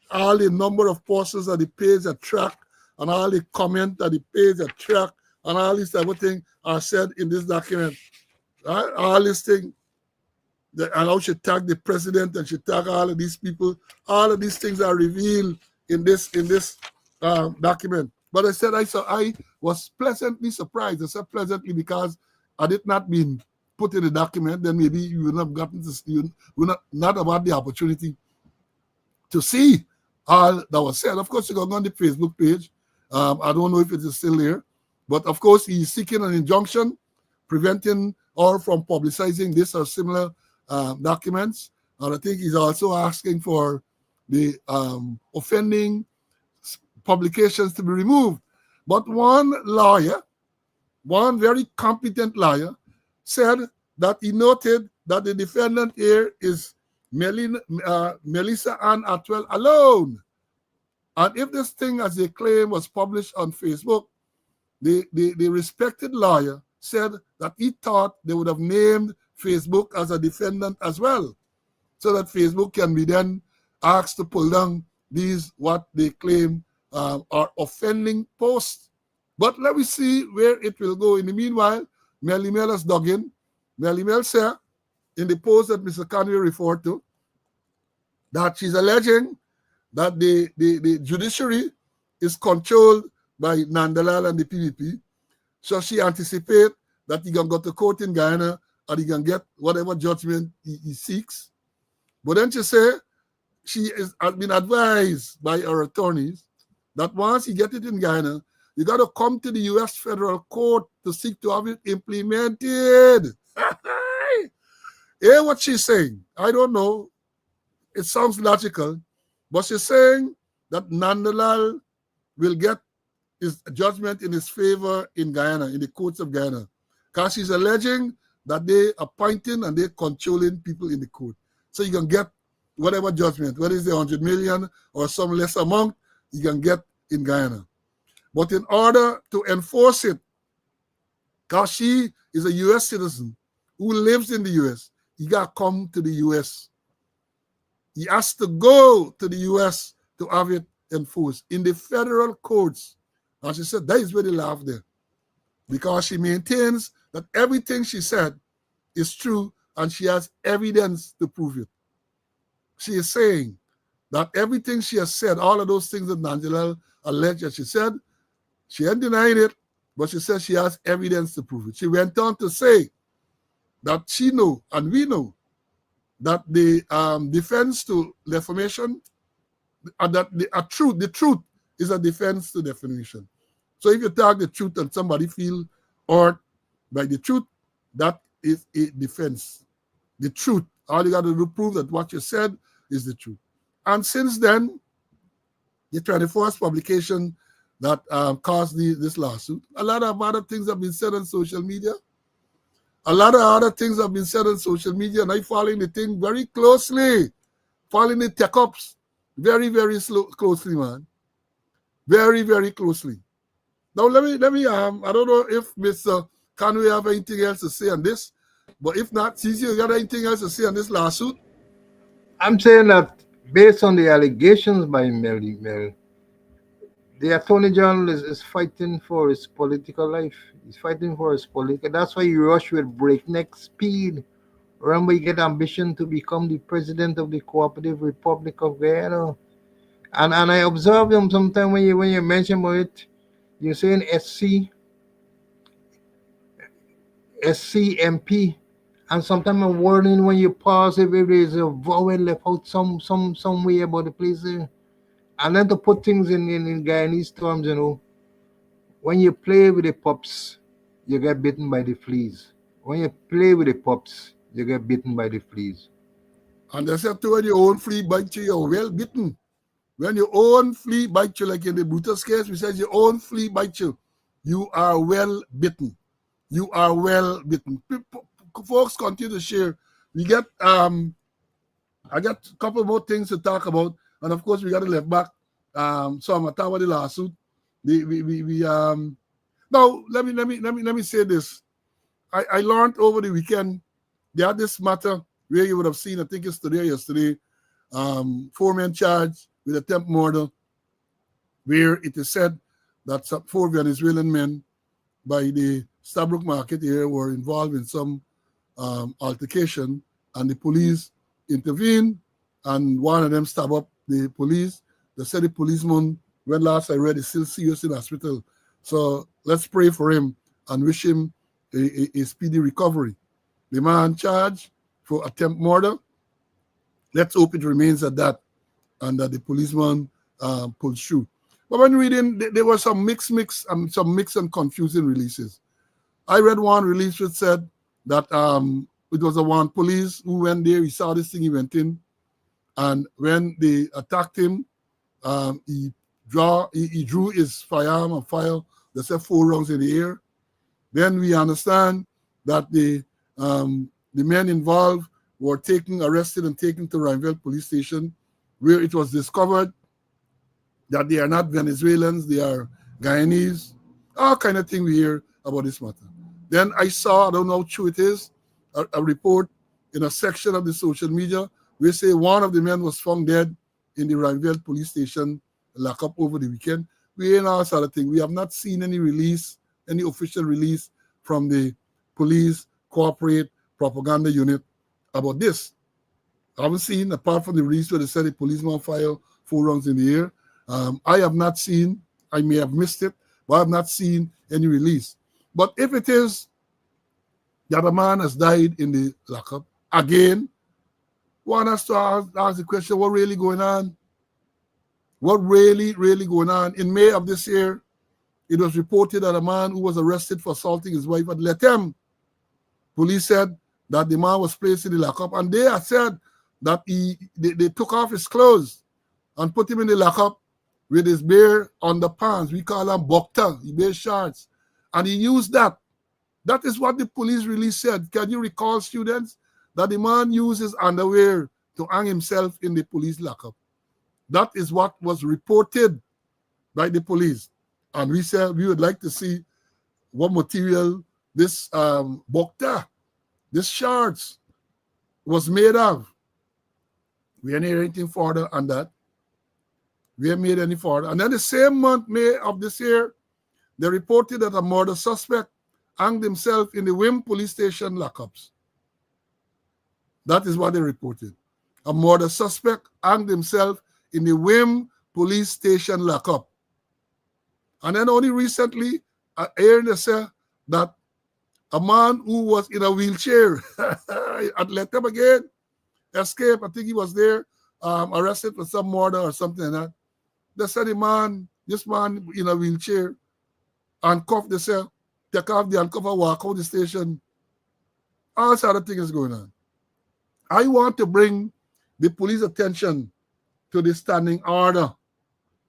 All the number of portions of the page are tracked, and all the comment of the page are tracked, and all these type of things are said in this document. Right? All these things, and how she tag the president and she tag all of these people. All of these things are revealed in this document. But I said I was pleasantly surprised. I said pleasantly because had it not been put in the document, then maybe you would not have gotten to, you would not have had the opportunity to see all that was said. Of course, you can go on the Facebook page. I don't know if it is still there, but of course, he's seeking an injunction preventing or from publicizing this or similar documents. And I think he's also asking for the offending publications to be removed. But one lawyer, one very competent lawyer, said that he noted that the defendant here is Melissa Ann Atwell alone. And if this thing, as they claim, was published on Facebook, the respected lawyer said that he thought they would have named Facebook as a defendant as well, so that Facebook can be then asked to pull down these, what they claim are offending posts. But let me see where it will go. In the meanwhile, Melly Mel has dug in. Melly Mel said in the post that Mr. Conway referred to that she's alleging that the judiciary is controlled by Nandalal and the PPP. So she anticipates that he can go to court in Guyana and he can get whatever judgment he seeks. But then she said has been advised by her attorneys that once you get it in Guyana, you got to come to the U.S. federal court to seek to have it implemented. Hear what she's saying. I don't know. It sounds logical, but she's saying that Nandalal will get his judgment in his favor in Guyana, in the courts of Guyana, because she's alleging that they appointing and they're controlling people in the court. So you can get whatever judgment, whether it's the 100 million or some less amount, you can get in Guyana. But in order to enforce it, because she is a U.S. citizen who lives in the U.S., he got to come to the U.S. He has to go to the U.S. to have it enforced in the federal courts. And she said that is where they laugh there, because she maintains that everything she said is true and she has evidence to prove it. She is saying that everything she has said, all of those things that Nandalal alleged that she said, she ain't denying it, but she said she has evidence to prove it. She went on to say that she know and we know that the defense to defamation, that the truth is a defense to defamation. So if you talk the truth and somebody feel hurt by the truth, that is a defense. The truth. All you got to do to prove that what you said is the truth. And since then, the 21st publication that caused this lawsuit, a lot of other things have been said on social media. And I following the thing very closely, following the tech-ups very, very closely, man. Very, very closely. Now, let me I don't know if Mr. Conway have anything else to say on this, but if not, Cece, you got anything else to say on this lawsuit? I'm saying that based on the allegations by Mel, the Attorney General is fighting for his political life. He's fighting for his political. That's why he rush with breakneck speed. Remember, he get ambition to become the president of the Cooperative Republic of Guyana. And I observe him sometimes when you mention about it, you're saying SCMP, and sometimes I'm warning when you pause if there is a vowel left out some way about the place there. And then to put things in Guyanese terms, when you play with the pups, you get bitten by the fleas. When you play with the pups, you get bitten by the fleas. And they said, when your own flea bites you, you're well bitten. When your own flea bites you, like in the Brutus case, we said your own flea bites you, you are well bitten. You are well bitten. Folks continue to share. We get I got a couple more things to talk about, and of course we got to left back some about the lawsuit. Now let me say this. I learned over the weekend they had this matter where you would have seen, I think it's today or yesterday, 4-man charge with attempt murder, where it is said that 4 Venezuelan men by the Stabrook Market area were involved in some altercation, and the police intervened, and one of them stabbed up the police. They said the policeman, when last I read, is still serious in hospital. So let's pray for him and wish him a speedy recovery. The man charged for attempt murder. Let's hope it remains at that, and that the policeman pulls through. But when reading, there were some mixed and confusing releases. I read one release which said that it was a one police who went there. He saw this thing, he went in, and when they attacked him, he drew his firearm and fired. They said 4 rounds in the air. Then we understand that the men involved were arrested and taken to Rhineville police station, where it was discovered that they are not Venezuelans, they are Guyanese. All kind of thing we hear about this matter. Then I saw, I don't know how true it is, a report in a section of the social media where say one of the men was found dead in the Rhineville police station, locked up over the weekend. We ain't all sort of thing. We have not seen any release, any official release from the police corporate propaganda unit about this. I haven't seen, apart from the release where they said the policeman fired 4 rounds in the air. I have not seen, I may have missed it, but I have not seen any release. But if it is that a man has died in the lockup, again, one has to ask the question, what really going on? What really going on? In May of this year, it was reported that a man who was arrested for assaulting his wife had let him. Police said that the man was placed in the lockup, and they had said that they took off his clothes and put him in the lockup with his bare underpants. We call them bokta, his bare shorts. And he used that. That is what the police really said. Can you recall, students, that the man used his underwear to hang himself in the police lockup? That is what was reported by the police. And we said we would like to see what material this bokta, this shorts, was made of. We ain't hear anything further on that. We haven't made any further. And then the same month, May of this year, they reported that a murder suspect hanged himself in the Wim police station lockups. That is what they reported. A murder suspect hanged himself in the Wim police station lockup. And then only recently, hearing they say that A man who was in a wheelchair and let him again escape. I think he was there, arrested for some murder or something like that. They said this man in a wheelchair, handcuffed, they said, take off the handcuff and walk out the station. All sort of things going on. I want to bring the police attention to the standing order,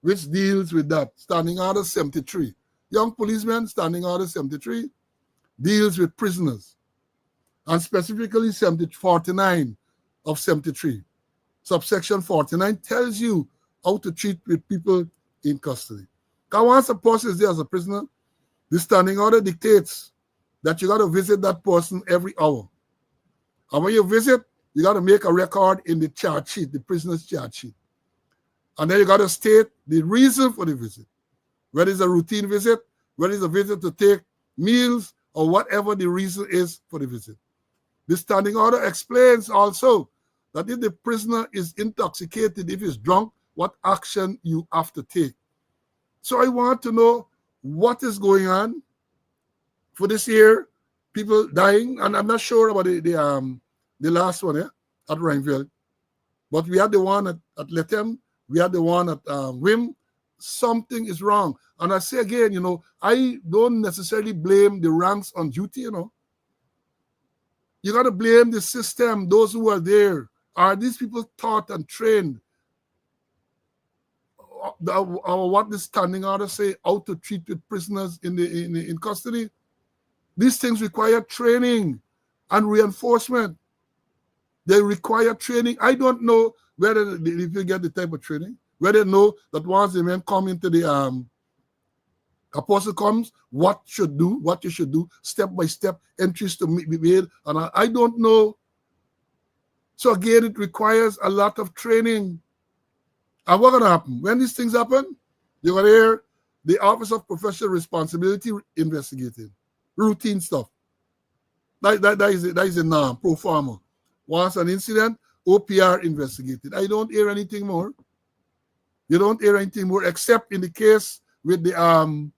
which deals with that. Standing order 73. Young policemen, standing order 73, deals with prisoners, and specifically 49 of 73. Subsection 49 tells you how to treat with people in custody. Because once a person is there as a prisoner, the standing order dictates that you got to visit that person every hour. And when you visit, you got to make a record in the charge sheet, the prisoner's charge sheet. And then you got to state the reason for the visit. Whether it's a routine visit, whether it's a visit to take meals, or whatever the reason is for the visit. The standing order explains also that if the prisoner is intoxicated, if he's drunk, what action you have to take. So I want to know what is going on for this year. People dying, and I'm not sure about the last one at Rhineville, but we had the one at Lethem, we had the one at Wim. Something is wrong. And I say again, I don't necessarily blame the ranks on duty, You got to blame the system, those who are there. Are these people taught and trained? What the standing order say, how to treat with prisoners in custody? These things require training and reinforcement. They require training. I don't know whether the people get the type of training, whether they know that once the men come into the apostle comes, what you should do, step by step, entries to be made. And I don't know. So again, it requires a lot of training. And what's going to happen? When these things happen, you're going to hear the Office of Professional Responsibility investigating. Routine stuff. That is a norm, pro forma. Once an incident, OPR investigated. I don't hear anything more. You don't hear anything more, except in the case with the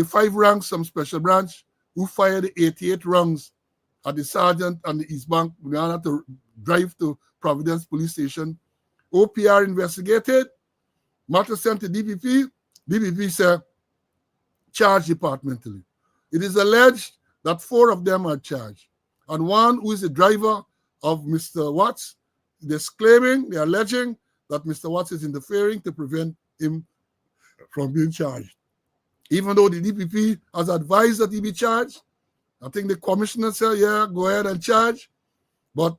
5 ranks, some special branch, who fired the 88 rounds at the sergeant and the East Bank. We had to drive to Providence Police Station. OPR investigated. Matter sent to DPP. DPP said, charged departmentally. It is alleged that 4 of them are charged. And one who is the driver of Mr. Watts, they're alleging that Mr. Watts is interfering to prevent him from being charged. Even though the DPP has advised that he be charged, I think the commissioner said, yeah, go ahead and charge. But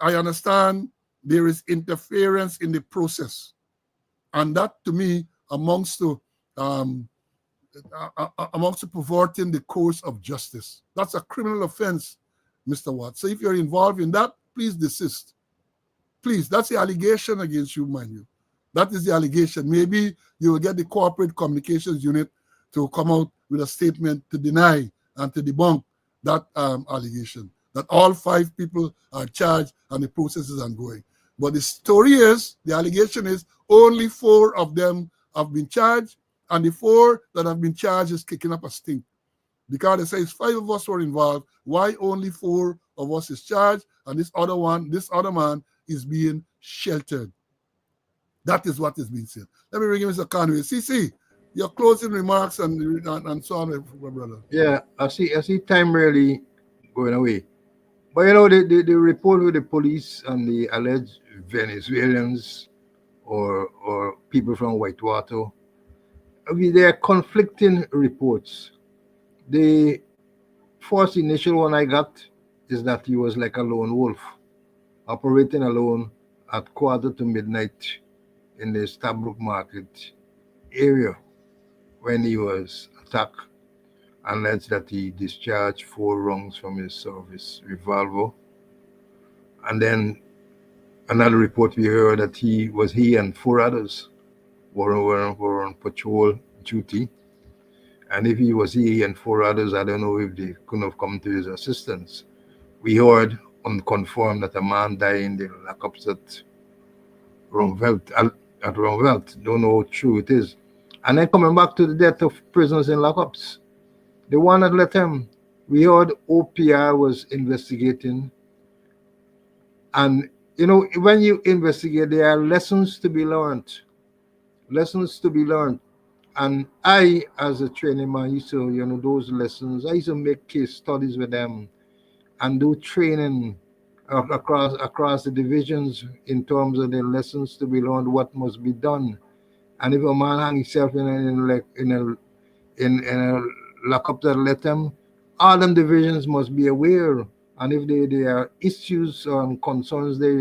I understand there is interference in the process. And that, to me, amounts to perverting the course of justice. That's a criminal offense, Mr. Watts. So if you're involved in that, please desist. Please, that's the allegation against you, mind you. That is the allegation. Maybe you will get the corporate communications unit to come out with a statement to deny and to debunk that allegation, that all 5 people are charged and the process is ongoing. But the story is, the allegation is, only 4 of them have been charged, and the 4 that have been charged is kicking up a stink. Because they say 5 of us were involved, why only 4 of us is charged, and this other man is being sheltered? That is what is being said. Let me bring in Mr. Conway. CC, your closing remarks and so on, my brother. Yeah, I see time really going away. But the report with the police and the alleged Venezuelans or people from Whitewater, there are conflicting reports. The first initial one I got is that he was like a lone wolf, operating alone at 1:45 in the Stabrook Market area when he was attacked, alleged that he discharged 4 rounds from his service revolver. And then another report we heard that he and 4 others were on patrol duty. And if he and 4 others, I don't know if they couldn't have come to his assistance. We heard unconfirmed that a man died in the lockups at Romvelt. Don't know how true it is. And then coming back to the death of prisoners in lockups. The one that let him, We heard OPR was investigating, and when you investigate, there are lessons to be learned. Lessons to be learned. And I, as a training man, used to, those lessons. I used to make case studies with them and do training across the divisions in terms of the lessons to be learned, what must be done. And if a man hang himself in a lockup that let them, all them divisions must be aware. And if there are issues and concerns they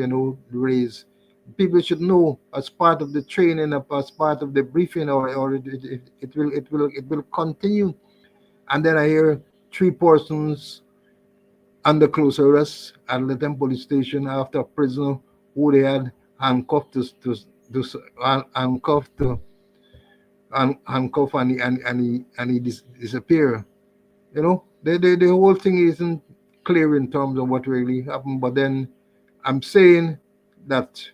raise, people should know as part of the training, as part of the briefing, or it will continue. And then I hear three persons under close arrest at Lethem police station after a prisoner who they had handcuffed handcuffed handcuff and he disappear. The whole thing isn't clear in terms of what really happened. But then I'm saying that,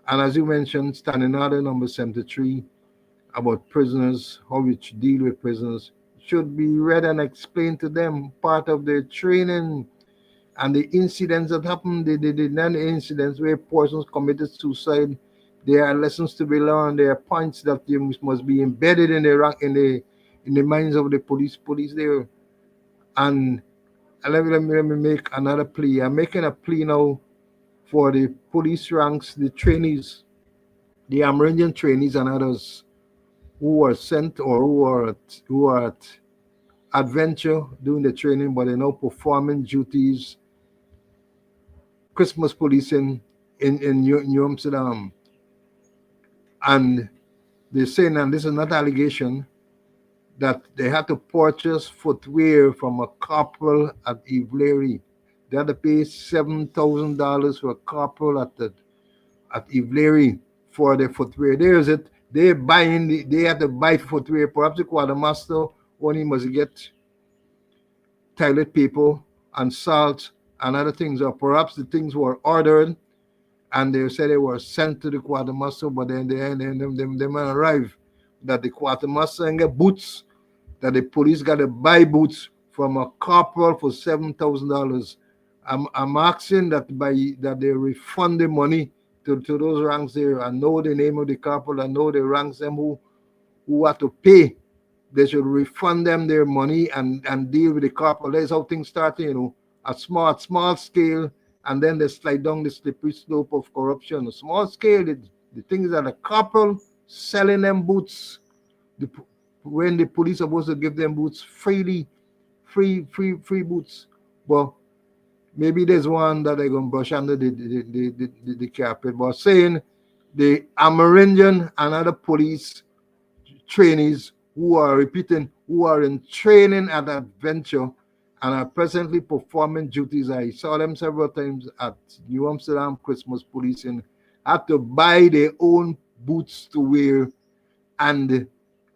and as you mentioned, standing order number 73 about prisoners, how we should deal with prisoners, should be read and explained to them, part of their training. And the incidents that happened, the non-incidents where persons committed suicide, there are lessons to be learned. There are points that must be embedded in the minds of the police there. And let me make another plea. I'm making a plea now for the police ranks, the trainees, the Amerindian trainees and others who are sent or who are at adventure doing the training, but they're now performing duties, Christmas policing in New Amsterdam. And they're saying, and this is not allegation, that they had to purchase footwear from a corporal at Ivlery. They had to pay $7,000 for a corporal at Ivlery for their footwear. There's it. They have to buy footwear. Perhaps the quartermaster only must get toilet paper and salt and other things, or perhaps the things were ordered and they said they were sent to the quartermaster, but then they might arrive that the quartermaster and get boots, that the police got to buy boots from a corporal for $7,000. I'm asking that they refund the money to those ranks there, and know the name of the corporal and know the ranks them who have to pay. They should refund them their money and deal with the corporal. That's how things start, at small scale, and then they slide down the slippery slope of corruption. A small scale, the things that the corporal selling them boots, when the police are supposed to give them boots freely, free boots. But maybe there's one that they're going to brush under the carpet. But saying the Amerindian and other police trainees who are in training at adventure and are presently performing duties. I saw them several times at New Amsterdam Christmas policing, had to buy their own boots to wear, and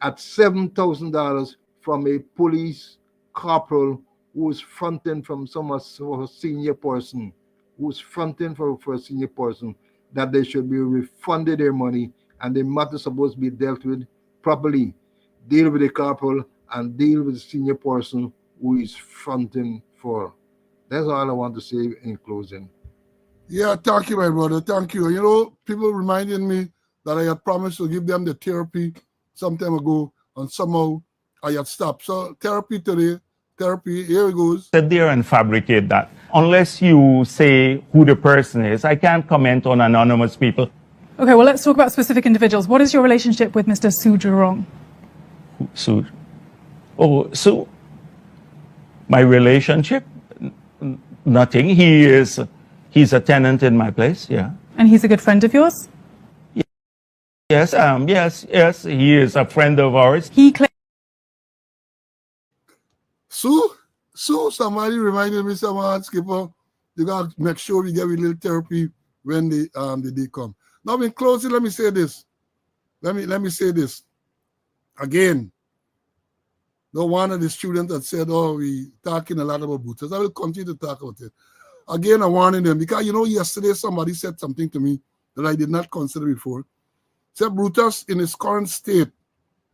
at $7,000 from a police corporal who's fronting from a senior person, who's fronting for a senior person, that they should be refunded their money and the matter supposed to be dealt with properly. Deal with the corporal and deal with the senior person who is fronting for. That's all I want to say in closing. Yeah, thank you, my brother. Thank you. People reminded me that I had promised to give them the therapy some time ago, and somehow I had stopped. So therapy today, here it goes. Sit there and fabricate that. Unless you say who the person is, I can't comment on anonymous people. Okay, well, let's talk about specific individuals. What is your relationship with Mr. Su Jurong? Su? Oh, Su? My relationship? Nothing. He's a tenant in my place, yeah. And he's a good friend of yours? Yes, yes, he is a friend of ours. He claims... Su, somebody reminded me, someone, Skipper, you got to make sure we get a little therapy when the day come. Now, in closing, let me say this. Let me say this. Again, no one of the students that said, we talking a lot about booters. I will continue to talk about it. Again, I'm warning them because, yesterday somebody said something to me that I did not consider before. Said Brutus in his current state,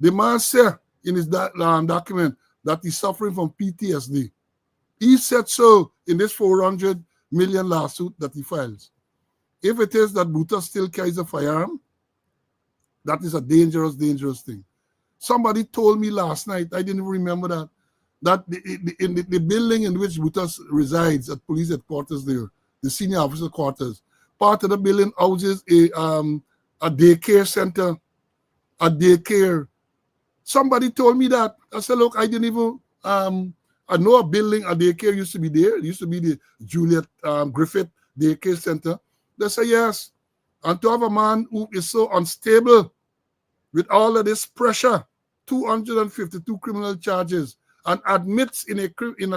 the man said in his document that he's suffering from PTSD. He said so in this 400 million lawsuit that he files. If it is that Buta still carries a firearm, that is a dangerous, dangerous thing. Somebody told me last night, I didn't remember that in the building in which Buta resides at police headquarters there, the senior officer quarters, part of the building houses a daycare center, a daycare. Somebody told me that. I said, look, I didn't even, I know a building, a daycare used to be there. It used to be the Juliet Griffith Daycare Center. They say yes. And to have a man who is so unstable with all of this pressure, 252 criminal charges, and admits in a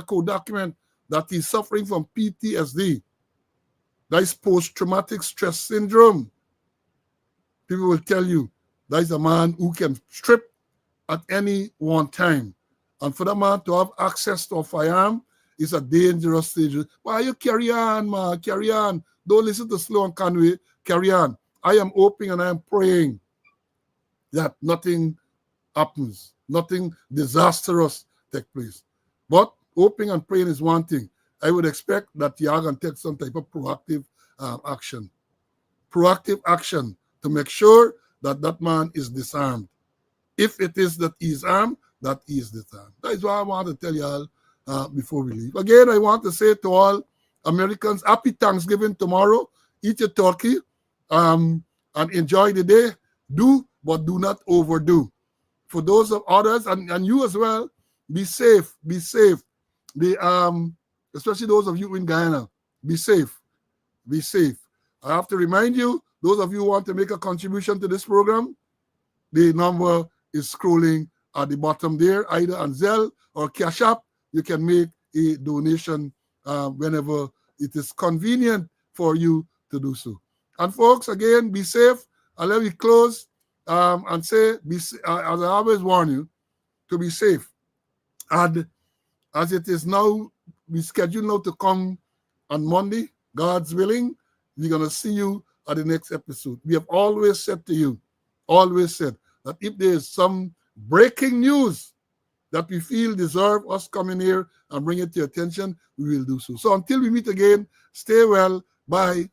court document that he's suffering from PTSD, that is post-traumatic stress syndrome. People will tell you that is a man who can strip at any one time. And for that man to have access to a firearm is a dangerous stage. Why you carry on, man? Carry on. Don't listen to Sloan Conway. Carry on. I am hoping and I am praying that nothing happens, nothing disastrous take place. But hoping and praying is one thing. I would expect that you are going to take some type of proactive action. Proactive action to make sure that that man is disarmed. If it is that he is armed, that he is disarmed. That is what I want to tell you all before we leave. Again, I want to say to all Americans, happy Thanksgiving tomorrow. Eat your turkey and enjoy the day. Do, but do not overdo. For those of others, and you as well, be safe, be safe. Especially those of you in Guyana, be safe, be safe. I have to remind you, those of you who want to make a contribution to this program, the number is scrolling at the bottom there, either on Zelle or Cash App. You can make a donation whenever it is convenient for you to do so. And folks, again, be safe. I'll let me close and say, as I always warn you, to be safe. And as it is now, we schedule now to come on Monday, God's willing, we're going to see you at the next episode. We have always said to you, always said, that if there is some breaking news that we feel deserve us coming here and bring it to your attention, we will do so. So until we meet again, stay well. Bye.